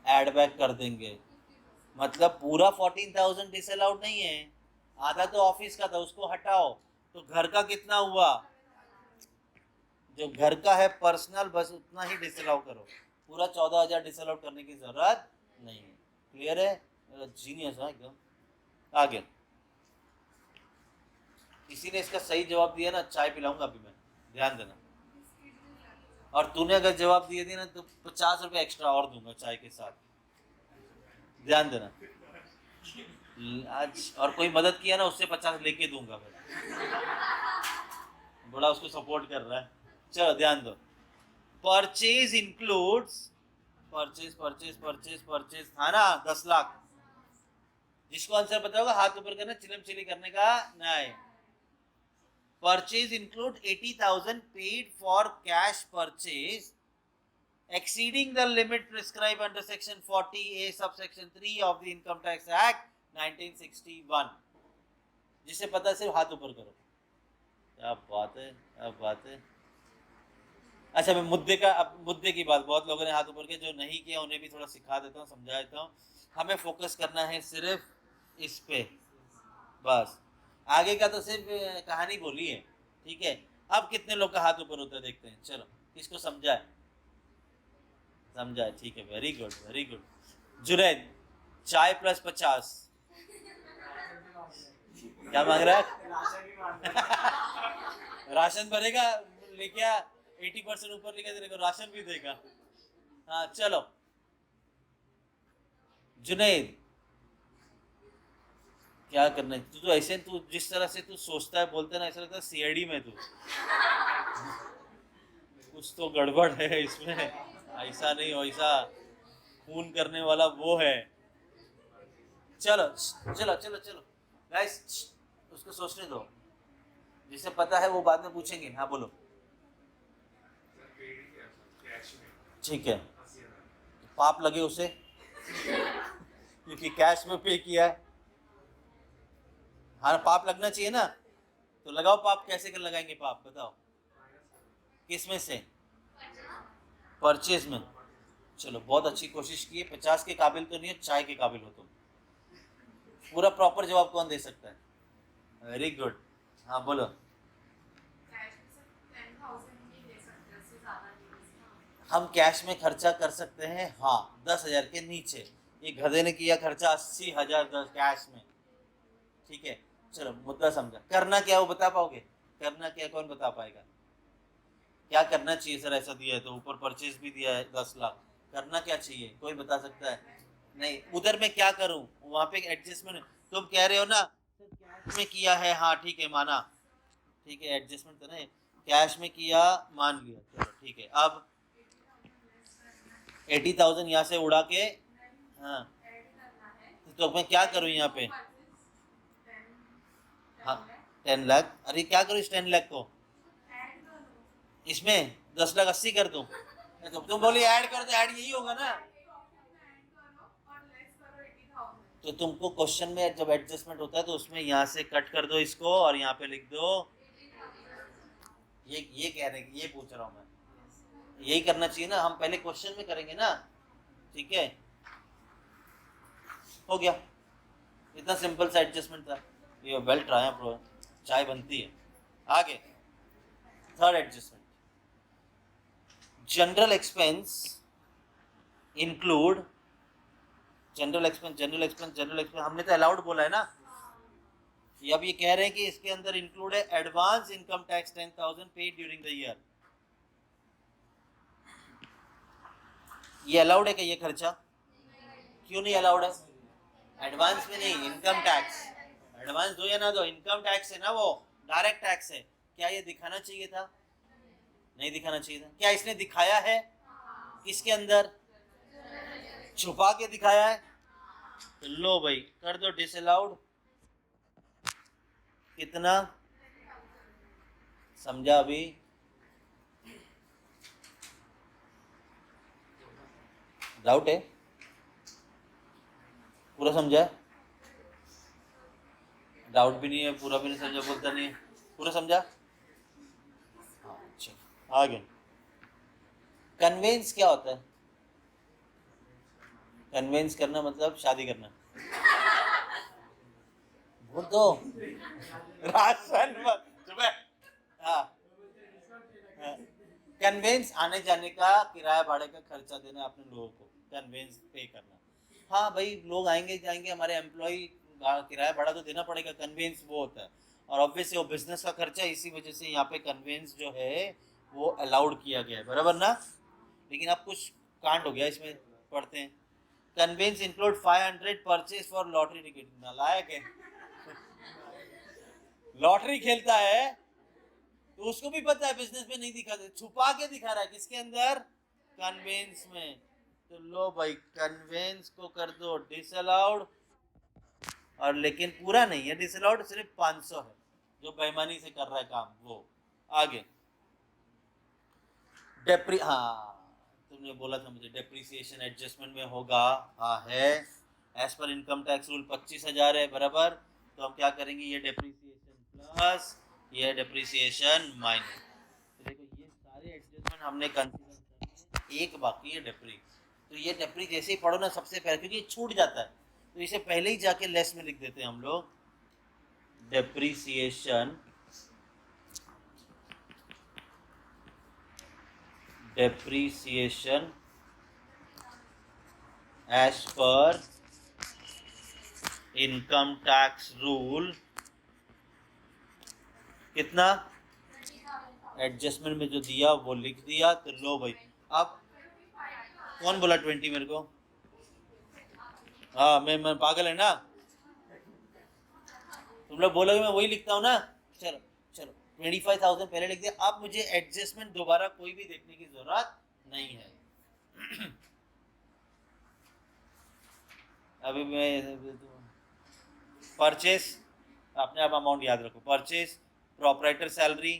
एड बैक कर देंगे, मतलब पूरा 14,000 डिसअलाउड नहीं है, आधा तो ऑफिस का था, उसको हटाओ, तो घर का कितना हुआ? जो घर का है पर्सनल, बस उतना ही डिसअलाउ करो, पूरा 14,000 डिसअलाउ करने की जरूरत नहीं है। क्लियर है? जीनियस है एकदम। आगे, किसी ने इसका सही जवाब दिया ना, चाय पिलाऊंगा अभी मैं, ध्यान देना। और तूने अगर जवाब दिए थे ना तो 50 रुपये एक्स्ट्रा और दूंगा चाय के साथ, ध्यान देना। आज और कोई मदद किया ना, उससे 50 लेके दूंगा मैं, बड़ा उसको सपोर्ट कर रहा है। चलो ध्यान दो, purchase includes, purchase purchase purchase purchase था ना 10 लाख, जिसको आंसर पता होगा हाथ ऊपर करना, चिलम चिली करने का नहीं। Purchase include 80,000 paid for cash purchase exceeding the limit prescribed under section 40A subsection 3 of the Income Tax Act 1961। जिसे पता सिर्फ हाथ ऊपर करो। क्या बात है, क्या बात है। अच्छा, मैं मुद्दे की बात, बहुत लोगों ने हाथ ऊपर किया, जो नहीं किया उन्हें भी थोड़ा सिखा देता हूँ, समझा देता हूँ। हमें फोकस करना है सिर्फ इस पे, बस आगे का तो सिर्फ कहानी बोली है, ठीक है। अब कितने लोग का हाथ ऊपर होता है देखते हैं, चलो किसको समझा है? समझा, ठीक है, very good very good. Junaid, चाय प्लस 50 क्या मांग रहा है? राशन भरेगा, लेके आ, 80% ऊपर लेके तेरे को राशन भी देगा। हाँ चलो जुनैद, क्या करना है? तू तो ऐसे, तू जिस तरह से तू सोचता है बोलता है ना, ऐसा लगता है सीआईडी में तू, कुछ तो गड़बड़ है इसमें। ऐसा नहीं, वैसा खून करने वाला वो है। चलो चलो चलो चलो गाइस, उसको सोचने दो, जिसे पता है वो बाद में पूछेंगे। हाँ बोलो। ठीक है, पाप लगे उसे, क्योंकि कैश में पे किया है। हाँ पाप लगना चाहिए ना, तो लगाओ पाप। कैसे कर लगाएंगे पाप, बताओ किस में से? परचेज में। चलो बहुत अच्छी कोशिश की है, 50 के काबिल तो नहीं हो, चाय के काबिल हो तुम। पूरा प्रॉपर जवाब कौन दे सकता है? Very good. हाँ बोलो। हम कैश में खर्चा कर सकते हैं, हाँ 10,000 के नीचे। ये गधे ने किया खर्चा 80,000 कैश में। ठीक है, चलो मुद्दा समझा। करना क्या वो बता पाओगे? करना क्या, कौन बता पाएगा? क्या करना चाहिए सर? ऐसा दिया है तो, ऊपर परचेज भी दिया है 10 लाख, करना क्या चाहिए? कोई बता सकता है? नहीं, उधर मैं क्या करूं, वहां पे एडजस्टमेंट। तुम कह रहे हो ना सर कैश में किया है, हाँ ठीक है माना, ठीक है एडजस्टमेंट तो नहीं, कैश में किया मान लिया, चलो ठीक है। अब 80,000 यहाँ से उड़ा के, हाँ तो मैं क्या करूँ यहाँ पे? हाँ 10 लाख, अरे क्या करूँ इस 10 लाख को? इसमें 10 लाख 80 कर दूं? तो तुम बोली ऐड करो, तो ऐड यही होगा ना। तो तुमको क्वेश्चन में जब एडजस्टमेंट होता है तो उसमें यहाँ से कट कर दो इसको और यहाँ पे लिख दो। ये कह रहे हैं, ये पूछ रहा हूँ मैं, यही करना चाहिए ना, हम पहले क्वेश्चन में करेंगे ना। ठीक है, हो गया, इतना सिंपल सा एडजस्टमेंट था। ये वेल ट्राई प्रो, चाय बनती है। आगे third adjustment, general expense include, general expense general expense general expense हमने तो अलाउड बोला है ना। अब ये कह रहे हैं कि इसके अंदर इंक्लूड है advance income tax 10,000 paid during the year. ये अलाउड है क्या ये खर्चा? क्यों नहीं अलाउड है? एडवांस में नहीं, इनकम टैक्स। एडवांस दो या ना दो, इनकम टैक्स है ना, वो डायरेक्ट टैक्स है। क्या ये दिखाना चाहिए था? नहीं दिखाना चाहिए था। क्या इसने दिखाया है? किसके अंदर? छुपा के दिखाया है। तो लो भाई कर दो डिसअलाउड। कितना समझा अभी? डाउट है? पूरा समझा? डाउट भी नहीं है, पूरा भी नहीं समझा, बोलता नहीं है पूरा समझा। हाँ अच्छा, आगे कन्वेंस क्या होता है? कन्वेंस करना मतलब शादी करना। वो तो राशन हाँ, कन्वेंस आने जाने का, किराया भाड़े का खर्चा देना अपने लोगों को, कन्वेंस पे करना। हाँ भाई लोग आएंगे जाएंगे, हमारे एम्प्लॉय, किराया भाड़ा तो देना पड़ेगा, कन्वेंस वो होता है। और ऑब्वियसली वो बिजनेस का खर्चा है, इसी वजह से यहाँ पे कन्वेंस जो है वो अलाउड किया गया है, बराबर ना। लेकिन अब कुछ कांड हो गया इसमें, पढ़ते हैं। Conveyance include 500 purchase for lottery ticket. नालायक है, लॉटरी खेलता है तो उसको भी पता है बिजनेस में नहीं दिखा, छुपा के दिखा रहा है। किसके अंदर? कन्वेंस में। तो लो भाई कन्वेंस को कर दो डिसअलाउड, और लेकिन पूरा नहीं है डिसअलाउड, सिर्फ 500 है, जो बेईमानी से कर रहा है काम वो। आगे हाँ तुमने बोला था मुझे डेप्रिसिएशन एडजस्टमेंट में होगा, हाँ है। As per income tax rule 25,000 है, बराबर। तो हम क्या करेंगे, ये डेप्रिसिएशन प्लस ये डेप्रिसिएशन माइनस। तो देखो ये सारे एडजस्टमेंट हमने कंसीडर करने, एक बाकी है डेप्री। तो ये डेप्री जैसे ही पढ़ो ना सबसे पहले, क्योंकि ये छूट जाता है, तो इसे पहले ही जाके लेस में लिख देते हैं हम लोग। Depreciation depreciation as per income tax rule कितना एडजस्टमेंट में जो दिया वो लिख दिया। तो लो भाई, अब कौन बोला 20 मेरे को? हाँ मैं पागल है ना, तुम लोग बोलोगे मैं वही लिखता हूँ ना। चलो चलो 25,000 पहले लिख दिया। अब मुझे एडजस्टमेंट दोबारा कोई भी देखने की जरूरत नहीं है। अभी मैं परचेस, अपने आप अमाउंट याद रखो। Purchase, proprietor salary,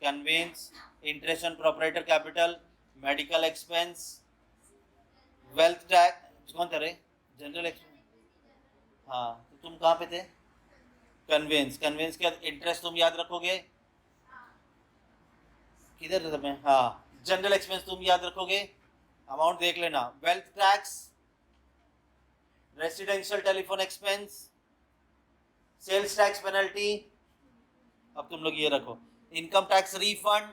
conveyance, interest on proprietor capital, medical expense, wealth tax. कौन था रे? General expense. हाँ तो तुम कहाँ पे थे? कन्वेंस, कन्वेंस के इंटरेस्ट तुम याद रखोगे। किधर था मैं? हाँ, जनरल एक्सपेंस तुम याद रखोगे, अमाउंट देख लेना। Wealth tax, residential telephone expense, sales tax penalty. अब तुम लोग ये रखो, income tax refund,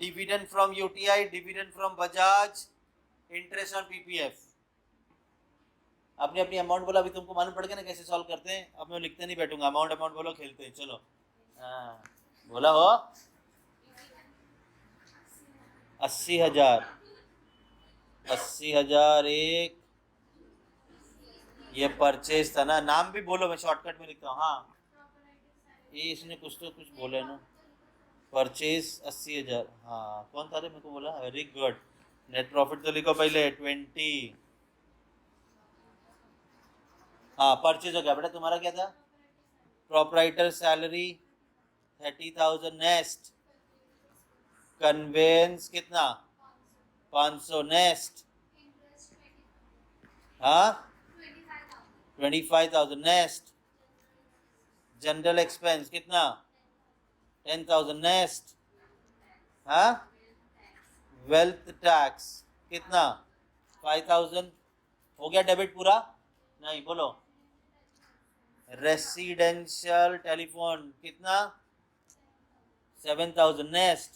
dividend from UTI, dividend from Bajaj, interest on PPF. अपनी अपनी अमाउंट बोला। अभी तुमको मालूम पड़ गया ना कैसे सॉल्व करते हैं। अब मैं लिखते नहीं बैठूंगा, अमाउंट अमाउंट बोलो, खेलते हैं। चलो हाँ, बोला हो 80,000, 80,000 एक, ये परचेज था ना। नाम भी बोलो, मैं शॉर्टकट में लिखता हूँ। हाँ ये इसने कुछ तो कुछ बोले ना। परचेज 80,000। हाँ कौन था रे, मेरे को बोला। Very good. नेट प्रॉफिट तो लिखो पहले 20। हाँ परचेज हो गया बेटा। तुम्हारा क्या था? प्रोपराइटर सैलरी 30,000 नेस्ट, कन्वेंस कितना? 500 नेस्ट, हाँ 25,000 नेस्ट, जनरल एक्सपेंस कितना? 10,000 नेस्ट, हाँ वेल्थ टैक्स कितना? 5,000। हो गया डेबिट पूरा? नहीं बोलो। रेसिडेंशियल टेलीफोन कितना? 7,000 नेस्ट,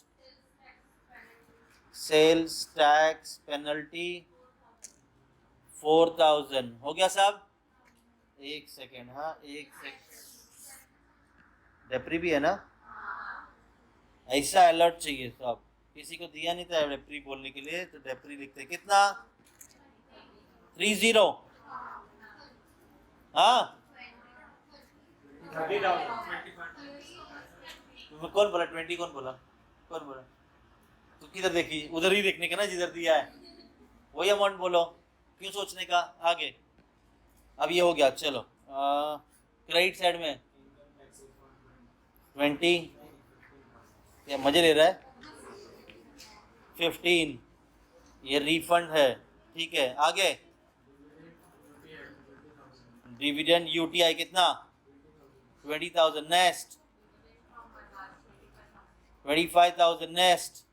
सेल्स टैक्स पेनल्टी 4,000। हो गया सब? एक सेकेंड, हाँ एक सेकेंड। डेप्री भी है ना? ऐसा अलर्ट चाहिए सब। किसी को दिया नहीं था डेप्री बोलने के लिए, तो डेप्री लिखते कितना? 30। हाँ कौन बोला 20? कौन बोला? कौन बोला? तो किधर देखी? उधर ही देखने का ना जिधर दिया है, वही अमाउंट बोलो। क्यों सोचने का आगे? अब ये हो गया। चलो क्रेडिट साइड में 20, क्या मजे ले रहा है? 15, ये रिफंड है। ठीक है आगे। डिविडेंड यूटीआई कितना? 20,000 नेस्ट, 25,000 नेस्ट,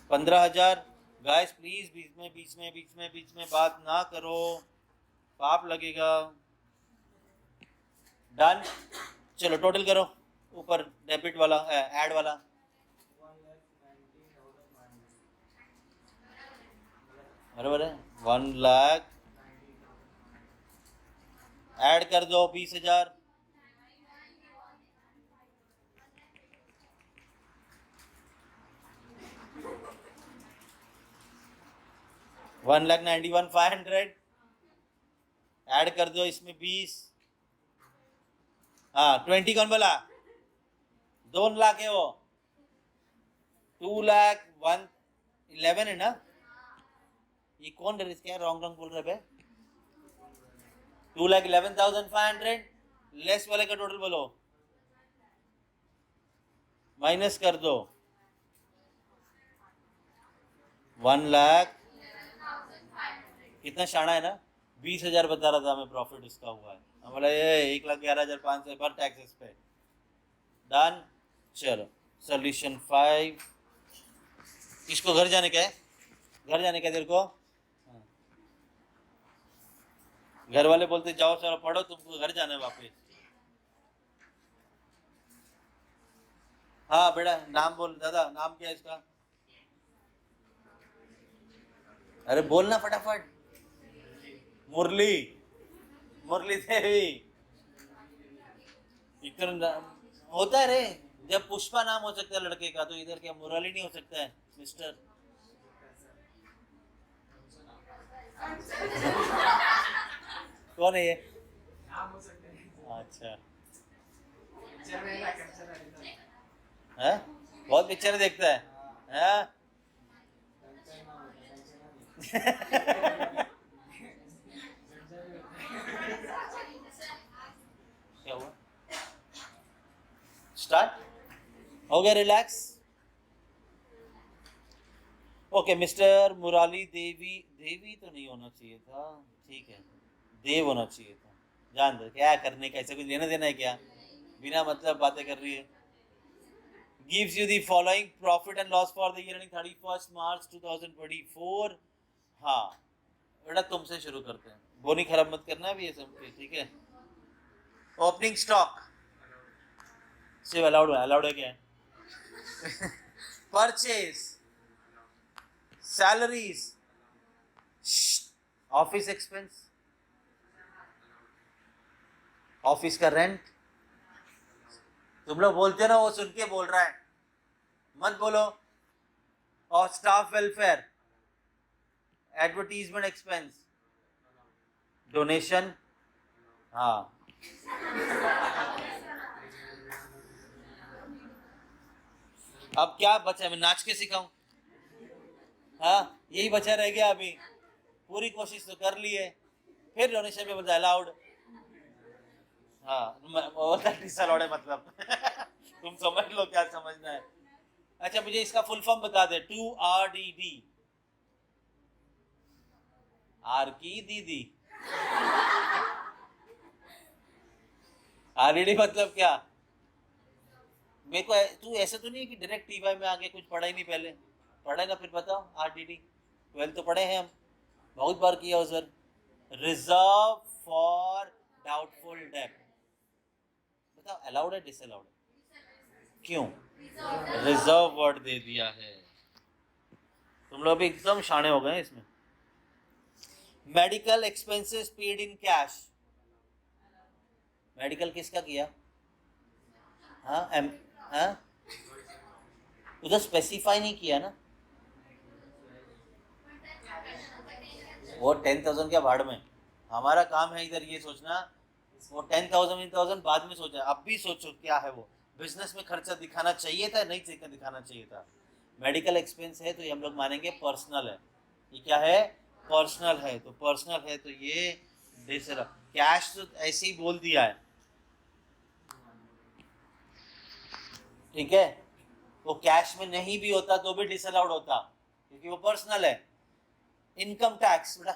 15,000। गाइस प्लीज बीच में बात ना करो, पाप लगेगा। डन। चलो टोटल करो ऊपर, डेबिट वाला ऐड वाला। बराबर है 1,00,000। ऐड कर दो 20,000। वन लाख 91,500। ऐड कर दो इसमें 20। हाँ 20 कौन बोला? 2 लाख है वो। 2,01,11 है ना? ये कौन डर क्या रॉन्ग रॉन्ग बोल रहे बे? 2,11,500 लेस वाले का टोटल बोलो, माइनस कर दो 1,00,000। कितना शाना है ना? 20,000 बता रहा था मैं प्रॉफिट उसका हुआ है। हम बोला ये 1,11,500 पर टैक्सेस पे। डन। चलो सोल्यूशन 5। किसको घर जाने का है? घर जाने का तेरे को? हाँ। घर वाले बोलते जाओ चलो पढ़ो, तुमको घर जाना है वापस। हाँ बेटा नाम बोल। दादा नाम क्या है इसका? अरे बोलना फटाफट। मुरली, मुरली देवी। इतना होता है रे, जब पुष्पा नाम हो सकता है लड़के का तो इधर क्या मुरली नहीं हो सकता है मिस्टर? कौन है ये? अच्छा है, बहुत पिक्चर देखता है? क्या हुआ? स्टार्ट हो गया, रिलैक्स। ओके, मिस्टर मुराली देवी, देवी तो नहीं होना चाहिए था, ठीक है, देव होना चाहिए था। जान दो, क्या करने का, ऐसा कुछ लेना देना है क्या? बिना मतलब बातें कर रही है। Gives you the following profit and loss for the year ending 31st March 2024। हाँ बेटा, तुमसे शुरू करते हैं, बोनी खराब मत करना भी ये सब, ठीक है? ओपनिंग स्टॉक सिर्फ अलाउड है, अलाउड है क्या? Purchase, salaries, office expense, office का रेंट। तुम लोग बोलते हो ना, वो सुन के बोल रहा है, मत बोलो। और staff welfare, advertisement expense, donation. हाँ, अब क्या बचा, मैं नाच के सिखाऊं? हाँ, यही बचा रह गया अभी। पूरी कोशिश तो कर ली है, फिर डोनेशन में बोलता अलाउड। हाँ, डिसअलाउड है मतलब। तुम समझ लो क्या समझना है। अच्छा, मुझे इसका फुल फॉर्म बता दे। 2RDD, आर की दीदी। RDD मतलब क्या? मेरे को तू ऐसा तो नहीं कि डायरेक्ट टीवाई में आके कुछ पढ़ा ही नहीं, पहले पढ़ा ना फिर बताओ। RDD 12 तो पढ़े हैं हम, बहुत बार किया उधर। रिजर्व फॉर डाउटफुल डेट, बताओ अलाउड है डिसअलाउड? क्यों? रिजर्व वर्ड दे दिया है। तुम लोग भी एकदम शाणे हो गए इसमें। Medical expenses paid in cash, medical किसका किया? हाँ हाँ, उधर स्पेसिफाई नहीं किया ना। वो 10,000 क्या भाड़ में, हमारा काम है इधर ये सोचना। वो 10,000 बाद में सोचा, अब भी सोचो क्या है वो। बिजनेस में खर्चा दिखाना चाहिए था, नहीं दिखाना चाहिए था। मेडिकल एक्सपेंस है तो ये हम लोग मानेंगे पर्सनल है। ये क्या है? पर्सनल है, तो पर्सनल है तो ये कैश तो ऐसे ही बोल दिया है, ठीक है? वो कैश में नहीं भी होता तो भी डिसअलाउड होता, क्योंकि वो पर्सनल है। इनकम टैक्स, बेटा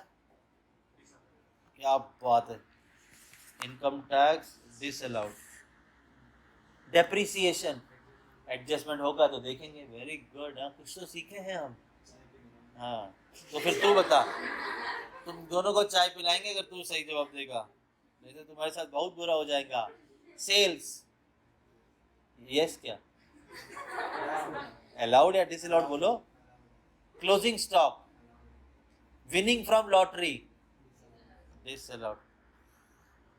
क्या बात है, income tax disallowed. Depreciation, adjustment होगा तो देखेंगे। वेरी गुड, हाँ कुछ तो सीखे हैं हम। हाँ, तो फिर तू बता, तुम दोनों को चाय पिलाएंगे अगर तू सही जवाब देगा, नहीं तो तुम्हारे साथ बहुत बुरा हो जाएगा। सेल्स, यस क्या? अलाउड या डिसअलाउड बोलो? Closing stock, winning from lottery, disallowed,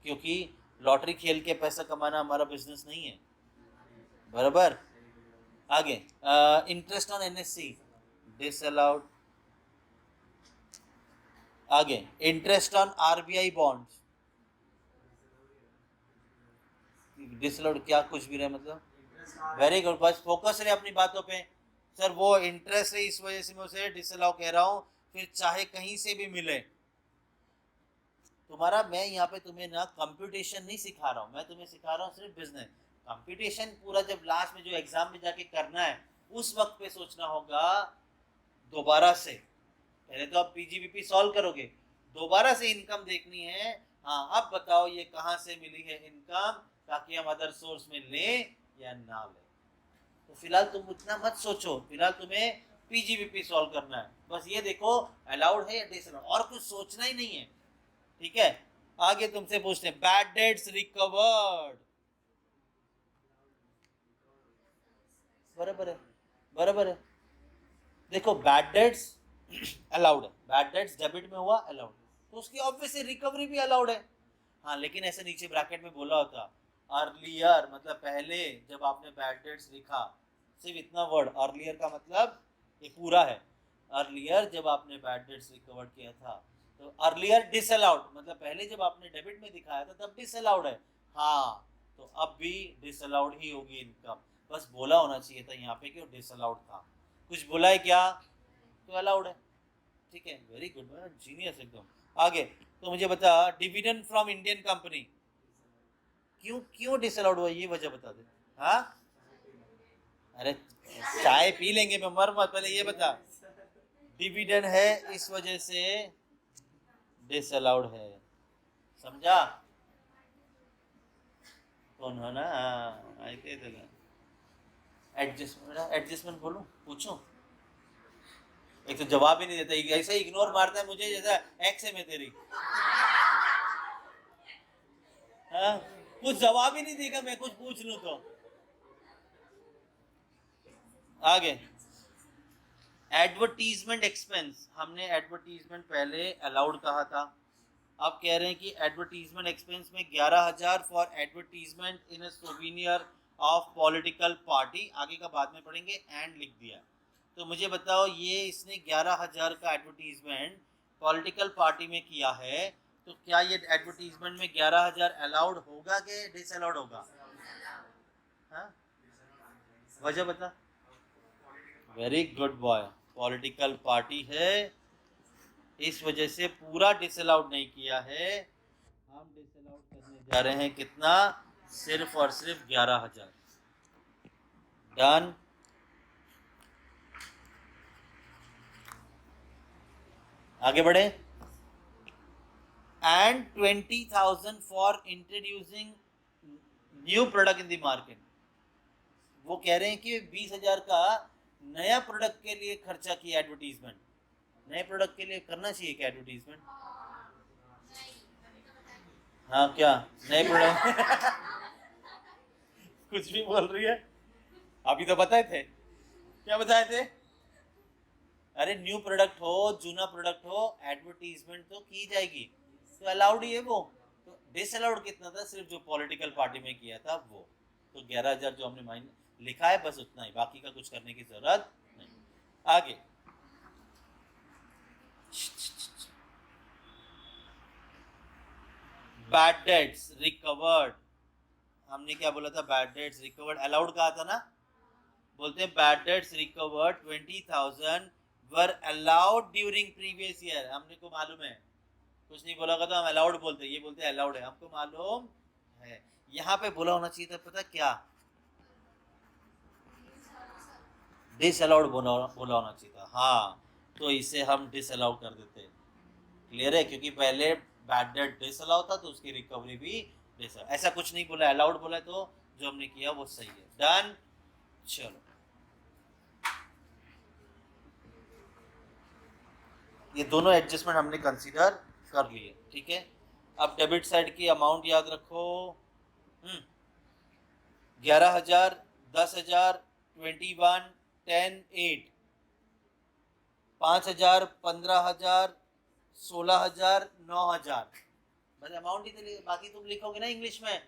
क्योंकि लॉटरी खेल के पैसा कमाना हमारा बिजनेस नहीं है, बराबर? आगे, इंटरेस्ट ऑन NSC, डिसअलाउड। आगे, interest on RBI bonds, disallowed. क्या कुछ भी रहे मतलब? वेरी गुड, बस फोकस रहे अपनी बातों पे। सर वो इंटरेस्ट है, इस वजह से मैं उसे डिसअलाउ कह रहा हूँ, फिर चाहे कहीं से भी मिले। तुम्हारा, मैं यहाँ पे तुम्हें ना कंप्यूटेशन नहीं सिखा रहा हूँ, मैं तुम्हें सिखा रहा हूँ सिर्फ बिजनेस। कंप्यूटेशन पूरा जब लास्ट में जो एग्जाम में जाके करना है उस वक्त पे सोचना होगा दोबारा से। पहले तो आप PGBP सॉल्व करोगे, दोबारा से इनकम देखनी है। हाँ, अब बताओ ये कहाँ से मिली है इनकम, ताकि हम अदर सोर्स में लें या ना लें। तो फिलहाल तुम इतना मत सोचो, फिलहाल तुम्हें PGBP सॉल्व करना है। बस ये देखो अलाउड है या डिसअलाउड, और कुछ सोचना ही नहीं है, ठीक है? आगे तुमसे पूछते हैं, बैड डेट्स रिकवर्ड, बराबर है, बराबर है। देखो बैड डेट्स अलाउड है, बैड डेट्स डेबिट में हुआ अलाउड, तो उसकी ऑब्वियसली रिकवरी भी अलाउड है। हाँ लेकिन ऐसे नीचे ब्रैकेट में बोला होता अर्लियर, मतलब पहले जब आपने बैड डेट्स लिखा, सिर्फ इतना वर्ड अर्लियर का मतलब ये पूरा है, अर्लियर जब आपने बैड डेट्स रिकवर किया था, तो अर्लियर डिसअलाउड मतलब पहले जब आपने डेबिट में दिखाया था तब डिसअलाउड है। हाँ तो अब भी डिसअलाउड ही होगी इनकम, बस बोला होना चाहिए था यहाँ पे कि वो डिसअलाउड था, कुछ बोला है क्या, तो अलाउड है। ठीक है, वेरी गुड, जीनियस एकदम। आगे तो मुझे बता, डिविडेंड फ्रॉम इंडियन कंपनी क्यों क्यों डिसअलाउड हुआ, ये वजह बता दे। हाँ अरे चाय पी लेंगे, मैं मर मत, पहले ये बता। डिविडेंड है इस वजह से डिसअलाउड है, समझा कौन है ना, ऐसे एडजस्टमेंट, एडजस्टमेंट बोलूं पूछूं, एक तो जवाब ही नहीं देता, ऐसे इग्नोर मारता है मुझे जैसा एक्स है मैं तेरी। हाँ कुछ जवाब ही नहीं देगा, मैं कुछ पूछ लूं तो। आगे एडवर्टीजमेंट एक्सपेंस, हमने एडवर्टीजमेंट पहले अलाउड कहा था, अब कह रहे हैं कि एडवर्टीजमेंट एक्सपेंस में 11,000 for advertisement in a souvenir of political party, आगे का बाद में पढ़ेंगे, एंड लिख दिया। तो मुझे बताओ ये इसने 11,000 का एडवर्टीजमेंट पॉलिटिकल पार्टी में किया है, तो क्या ये एडवर्टीजमेंट में 11,000 अलाउड होगा कि डिसअलाउड होगा? हाँ वजह बता। Very good boy, political party है इस वजह से पूरा डिसअलाउड नहीं किया है, हम डिसअलाउड करने जा रहे हैं कितना, सिर्फ और सिर्फ 11,000। डन। आगे बढ़े, and 20,000 for introducing new product in the market, वो कह रहे हैं कि 20,000 का नया प्रोडक्ट के लिए खर्चा किया एडवर्टीजमेंट, नए प्रोडक्ट के लिए करना चाहिए क्या एडवर्टीजमेंट? हाँ क्या नए प्रोडक्ट कुछ भी बोल रही है, अभी तो बताए थे, क्या बताए थे? अरे न्यू प्रोडक्ट हो जूना प्रोडक्ट हो एडवर्टीजमेंट तो की जाएगी, तो अलाउड ही है वो। तो डिसअलाउड कितना था, सिर्फ जो पॉलिटिकल पार्टी में किया था वो, तो 11,000 जो हमने माइन लिखा है बस उतना ही, बाकी का कुछ करने की जरूरत नहीं। आगे बैड डेट्स रिकवर्ड, हमने क्या बोला था, बैड डेट्स रिकवर्ड अलाउड कहा था ना, बोलते हैं bad debts recovered 20,000 were allowed during previous year, हमने को मालूम है, कुछ नहीं बोला होगा तो हम अलाउड बोलते, ये बोलते हैं अलाउड है, हमको मालूम है। यहाँ पे बोला होना चाहिए था पता क्या, डिसअलाउड बोला होना चाहिए था, हाँ तो इसे हम डिसअलाउ कर देते। क्लियर है, क्योंकि पहले बैड डेट डिसअलाउ था तो उसकी रिकवरी भी डिसअलाउ, ऐसा कुछ नहीं बोला, अलाउड बोला, तो जो हमने किया वो सही है। डन, चलो ये दोनों एडजस्टमेंट हमने कंसीडर कर लिए, ठीक है। अब डेबिट साइड की अमाउंट याद रखो, 11,000, 10,000, 21, 10, 8, 5,000, 15,000, 16,000, 9,000, बस अमाउंट ही तो, बाकी तुम लिखोगे ना इंग्लिश में,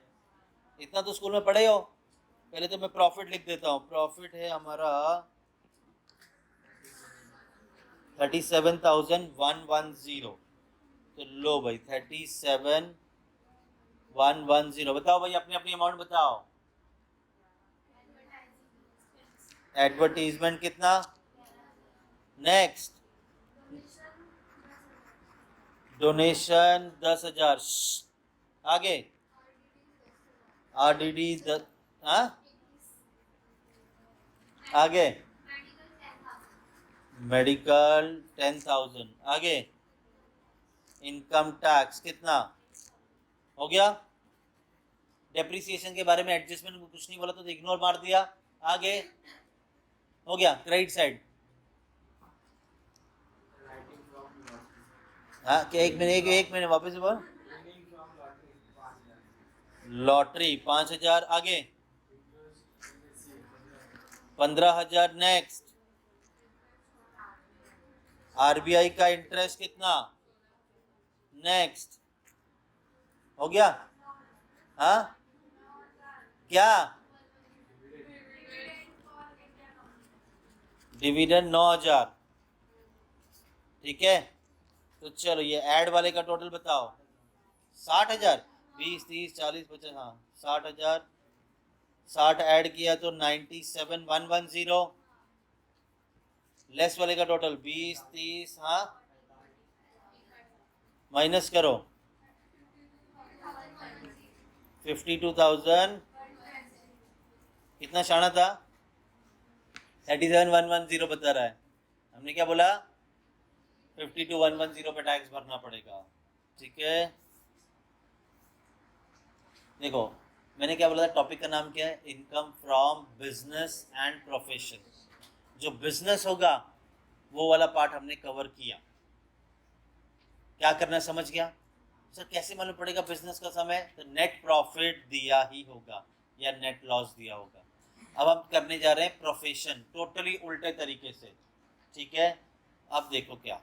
इतना तो स्कूल में पढ़े हो। पहले तो मैं प्रॉफिट लिख देता हूँ, प्रॉफिट है हमारा 37,110, तो लो भाई 37,110, बताओ भाई अपनी अपनी अमाउंट बताओ। एडवर्टीजमेंट कितना, नेक्स्ट डोनेशन 10,000, आगे RDD हाँ आगे मेडिकल 10,000, आगे इनकम टैक्स कितना हो गया, डेप्रिसिएशन के बारे में एडजस्टमेंट कुछ नहीं बोला तो इग्नोर मार दिया, आगे हो गया क्रेडिट साइड। हाँ क्या, एक मिनट वापस से बोल, लॉटरी 5,000, आगे 15,000, नेक्स्ट आरबीआई का इंटरेस्ट कितना, नेक्स्ट हो गया, हाँ क्या, डिविडेंड 9,000, ठीक है। तो चलो ये ऐड वाले का टोटल बताओ, 60,000, 20, 30, 40, 50, हाँ 60,000, 60 ऐड किया तो 97,110, लेस वाले का टोटल 20, 30, हाँ माइनस करो 52,000, कितना शाना था, 37,110 बता रहा है, हमने क्या बोला 52,110 पे टैक्स भरना पड़ेगा, ठीक है। देखो मैंने क्या बोला था, टॉपिक का नाम क्या है, income from business and profession. जो बिजनेस होगा वो वाला पार्ट हमने कवर किया, क्या करना समझ गया सर, कैसे मालूम पड़ेगा बिजनेस का समय, तो नेट प्रॉफिट दिया ही होगा या नेट लॉस दिया होगा। अब हम करने जा रहे हैं प्रोफेशन, टोटली उल्टे तरीके से, ठीक है। अब देखो क्या,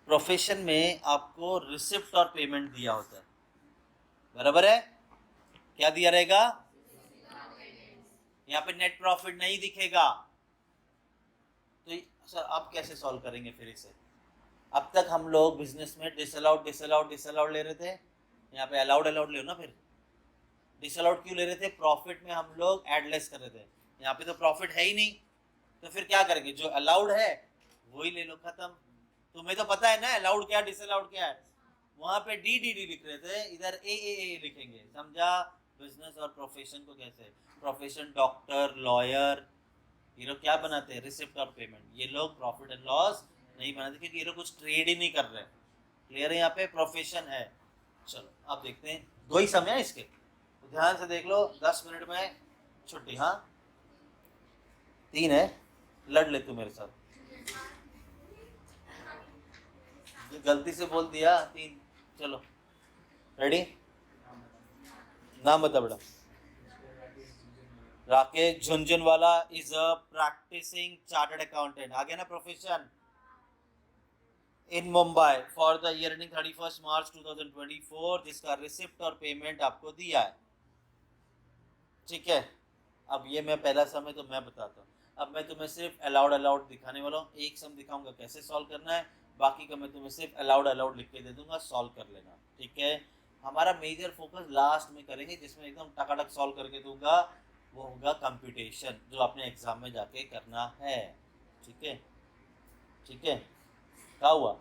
प्रोफेशन में आपको रिसिप्ट और पेमेंट दिया होता है, बराबर है, क्या दिया रहेगा, यहाँ पे नेट प्रॉफिट नहीं दिखेगा, तो सर आप कैसे सॉल्व करेंगे फिर इसे। अब तक हम लोग बिजनेस में डिसअलाउड डिसअलाउड डिसअलाउड ले रहे थे, यहाँ पे अलाउड अलाउड ले ना, फिर डिसअलाउड क्यों ले रहे थे, प्रॉफिट में हम लोग एडलेस कर रहे थे, यहाँ पे तो प्रॉफिट है ही नहीं, तो फिर क्या करेंगे, जो अलाउड है वही ले लो, खत्म। तुम्हें तो पता है ना अलाउड क्या डिसअलाउड क्या है, वहां पे डी डी डी लिख रहे थे, इधर ए लिखेंगे, समझा। बिजनेस और प्रोफेशन को कैसे, प्रोफेशन डॉक्टर लॉयर, ये लोग क्या बनाते हैं, रिसिप्ट और पेमेंट, ये लोग प्रॉफिट एंड लॉस नहीं बनाते क्योंकि ये लोग कुछ ट्रेड ही नहीं कर रहे, क्लियर है, यहाँ पे प्रोफेशन है। चलो अब देखते हैं, दो ही समय है इसके, तो ध्यान से देख लो, 10 मिनट में छुट्टी, हाँ 3 है, लड़ ले तू मेरे साथ, गलती से बोल दिया 3, चलो रेडी, नाम बता बेटा, Rakesh Jhunjhunwala is a practising chartered accountant, आ गया ना profession, in Mumbai for the year ending 31 March 2024, जिसका रिसिप्ट और पेमेंट आपको दिया है, ठीक है। अब ये मैं पहला समय तो मैं बताता हूँ, अब मैं तुम्हें सिर्फ अलाउड अलाउड दिखाने वाला हूँ, एक सम दिखाऊंगा कैसे सॉल्व करना है, बाकी का मैं तुम्हें सिर्फ अलाउड अलाउड लिख के दे दूंगा, सॉल्व कर लेना, ठीक है। हमारा मेजर फोकस लास्ट में करेंगे, जिसमें एकदम टकाटक सॉल्व करके दूंगा, वो होगा कंप्यूटेशन, जो आपने एग्जाम में जाके करना है, ठीक है, ठीक है। क्या हुआ,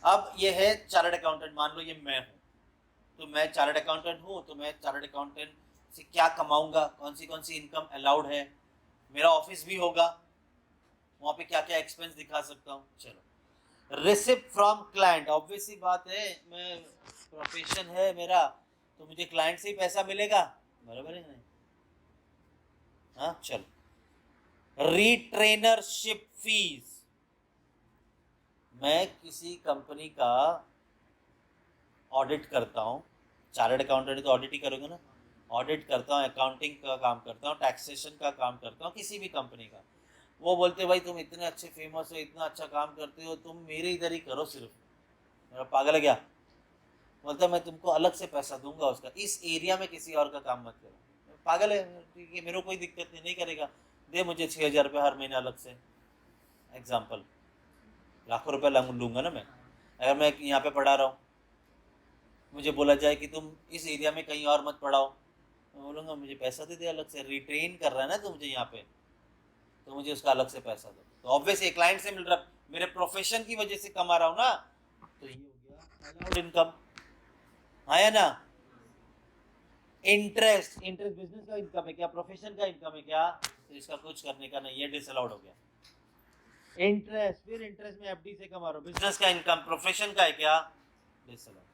अब ये है चार्टर्ड अकाउंटेंट, मान लो ये मैं हूँ, तो मैं चार्टर्ड अकाउंटेंट हूँ, तो मैं चार्टर्ड अकाउंटेंट से क्या कमाऊंगा, कौन सी इनकम अलाउड है, मेरा ऑफिस भी होगा, वहाँ पे क्या क्या एक्सपेंस दिखा सकता हूँ। चलो रिसिप्ट फ्रॉम क्लाइंट, ऑब्वियस सी बात है, मैं प्रोफेशन है मेरा, तो मुझे क्लाइंट से ही पैसा मिलेगा, बराबर है नहीं, हाँ चलो, रीट्रेनरशिप फीस, मैं किसी कंपनी का ऑडिट करता हूँ, चार्टर्ड अकाउंटेंट तो ऑडिट ही करोगे ना, ऑडिट करता हूँ, अकाउंटिंग का काम करता हूँ, टैक्सेशन का काम करता हूँ, किसी भी कंपनी का, वो बोलते भाई तुम इतने अच्छे फेमस हो, इतना अच्छा काम करते हो, तुम मेरे इधर ही करो सिर्फ, मेरा पागल है क्या, बोलता मैं तुमको अलग से पैसा दूंगा उसका, इस एरिया में किसी और का काम मत करो, पागल है, ठीक है, मेरे को कोई दिक्कत नहीं करेगा, दे मुझे 6,000 रुपये हर महीने अलग से, एग्जाम्पल, लाखों रुपये लूँगा ना मैं, अगर मैं यहाँ पे पढ़ा रहा हूँ, मुझे बोला जाए कि तुम इस एरिया में कहीं और मत पढ़ाओ, मैं बोलूँगा मुझे पैसा दे दे अलग से, रिट्रेन कर रहा है ना तो मुझे यहाँ पे, तो मुझे उसका अलग से पैसा दो, तो ऑब्वियस एक क्लाइंट से मिल रहा, मेरे प्रोफेशन की वजह से कमा रहा हूँ ना, तो ये हो गया अलाउड इनकम, हाँ या ना। इंटरेस्ट, इंटरेस्ट बिजनेस का इनकम है क्या, प्रोफेशन का इनकम है क्या, तो इसका कुछ करने का नहीं है, डिसअलाउड हो गया। इंटरेस्ट, फिर इंटरेस्ट में एफडी से कमा रहा हूँ, बिजनेस का इनकम, प्रोफेशन का है क्या, डिसअलाउड।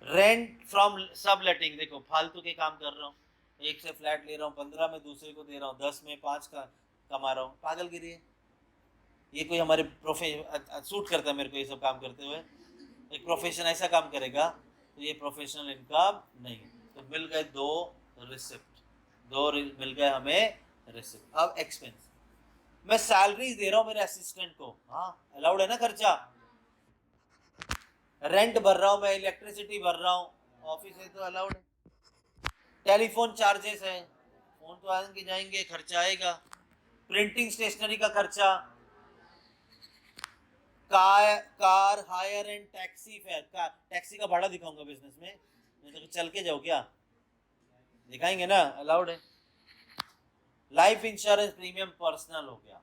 रेंट फ्रॉम सब लेटिंग, देखो फालतू के काम कर रहा हूँ, एक से फ्लैट ले रहा हूँ 15 में, दूसरे को दे रहा हूँ 10 में, 5 का कमा रहा हूँ, पागलगिरी है ये, कोई हमारे सूट करता है मेरे को ये सब काम करते हुए, एक प्रोफेशन ऐसा काम करेगा, तो ये प्रोफेशनल इनकम नहीं, तो मिल गए दो रिसिप्ट, मिल गए हमें रिसिप्ट। अब एक्सपेंस, मैं सैलरी दे रहा हूँ मेरे असिस्टेंट को, हाँ अलाउड है ना खर्चा। रेंट भर रहा हूँ मैं, इलेक्ट्रिसिटी भर रहा हूँ, ऑफिस है तो अलाउड है। टेलीफोन चार्जेस है, फोन तो आएंगे जाएंगे, खर्चा आएगा। प्रिंटिंग स्टेशनरी का खर्चा, car hire and taxi fare, taxi का भाड़ा दिखाऊंगा बिजनेस में, नहीं तो चल के जाओ क्या, दिखाएंगे ना, अलाउड है। लाइफ इंश्योरेंस प्रीमियम पर्सनल हो गया,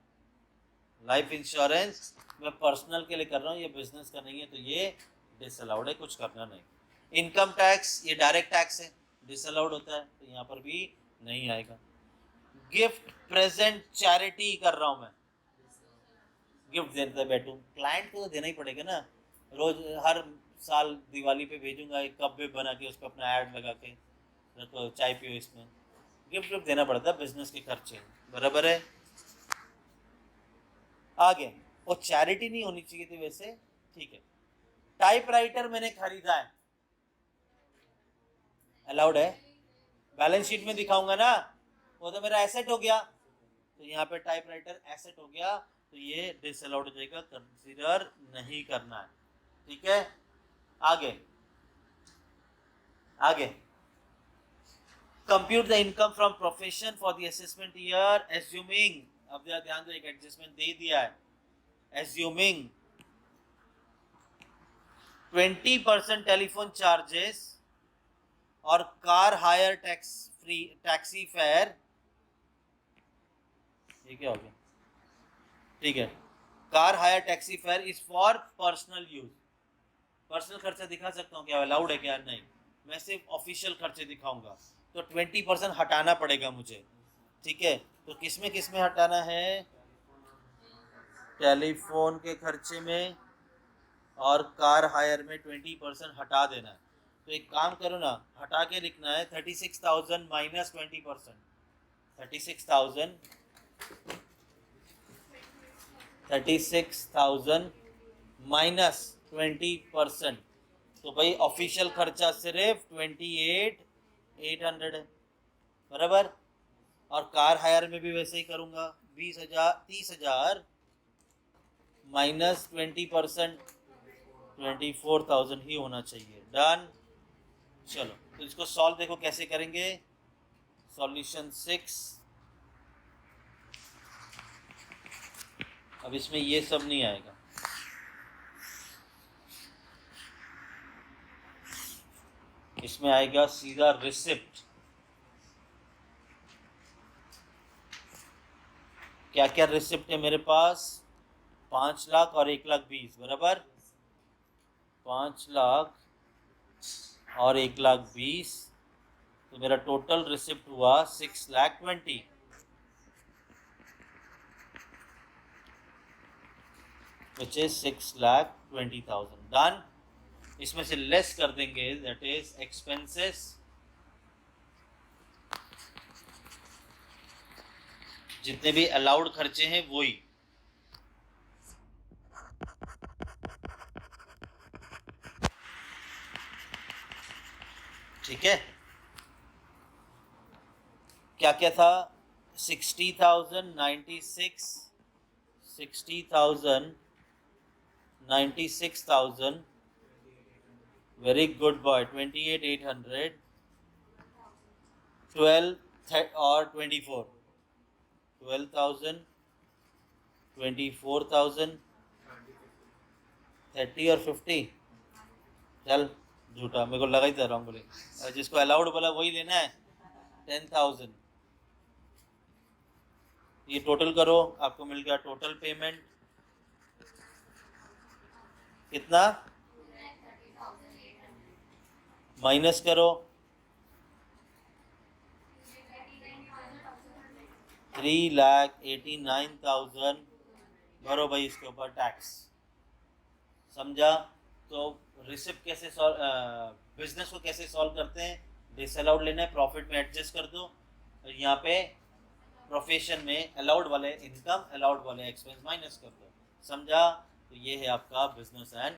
लाइफ इंश्योरेंस मैं पर्सनल के लिए कर रहा हूँ, ये बिजनेस का नहीं है, तो ये डिसअलाउड है, कुछ करना नहीं। इनकम टैक्स ये डायरेक्ट टैक्स है, डिसअलाउड होता है, तो यहाँ पर भी नहीं आएगा। गिफ्ट प्रेजेंट चैरिटी कर रहा हूँ मैं, गिफ्ट देता बैठूं, क्लाइंट को तो देना ही पड़ेगा ना, रोज हर साल दिवाली पे भेजूंगा एक कप भी बना के, उस पर अपना ऐड लगा के रखो चाय पियो, इसमें गिफ्ट विफ्ट देना पड़ता है, बिजनेस के खर्चे, बराबर है। आगे वो चैरिटी नहीं होनी चाहिए थी वैसे, ठीक है। टाइपराइटर मैंने खरीदा है, अलाउड है, बैलेंस शीट में दिखाऊंगा ना, वो तो मेरा एसेट हो गया, तो यहाँ पे टाइपराइटर एसेट हो गया, तो ये डिसअलाउड हो जाएगा, कंसीडर नहीं करना है, ठीक है। आगे आगे compute the income from profession for the assessment year assuming, अब ध्यान दो एक एडजस्टमेंट दे दिया है, एज्यूमिंग 20% टेलीफोन चार्जेस और car hire tax free taxi fare, ये क्या हो गया, ठीक है। Car hire taxi fare is for personal use, personal खर्चा दिखा सकता हूँ क्या, अलाउड है क्या, नहीं, मैं सिर्फ ऑफिशियल खर्चे दिखाऊंगा, तो 20% हटाना पड़ेगा मुझे, ठीक है। तो किसमें हटाना है, टेलीफोन के खर्चे में और कार हायर में 20% हटा देना है। तो एक काम करो ना, हटा के लिखना है 36,000 माइनस 20%, 36,000 माइनस 20%, तो भाई ऑफिशियल खर्चा सिर्फ 28,800 है, बराबर। और कार हायर में भी वैसे ही करूंगा, 20,000 30,000 माइनस 20%, 24,000 ही होना चाहिए, डन। चलो तो इसको सॉल्व देखो कैसे करेंगे, सॉल्यूशन 6, अब इसमें ये सब नहीं आएगा, इसमें आएगा सीधा रिसिप्ट, क्या क्या रिसिप्ट है मेरे पास, 5 लाख और 1,20,000, बराबर, 5 लाख और 1,20,000, तो मेरा टोटल रिसिप्ट हुआ 6,20,000, विच इज 6,20,000, डन। इसमें से लेस कर देंगे, दैट इज एक्सपेंसेस, जितने भी अलाउड खर्चे हैं वही, ठीक है। क्या क्या था, 60,000 96, 60,000 96,000, वेरी गुड बॉय, 28,800, 12 और 24, 12,000, 24,000, 30 और 50, चल झूठा, मेरे को लगा ही था रॉन्ग बोले, और जिसको अलाउड बोला वही लेना है, 10,000, ये टोटल करो, आपको मिल गया टोटल पेमेंट कितना, माइनस करो 3,89,000, भरो भाई इसके ऊपर टैक्स, समझा। तो रिसिप्ट कैसे सॉल्व, बिजनेस को कैसे सॉल्व करते हैं, डिसअलाउड लेना है, प्रॉफिट में एडजस्ट कर दो, और यहाँ पे प्रोफेशन में अलाउड वाले इनकम, अलाउड वाले एक्सपेंस माइनस कर दो, समझा। तो ये है आपका बिजनेस एंड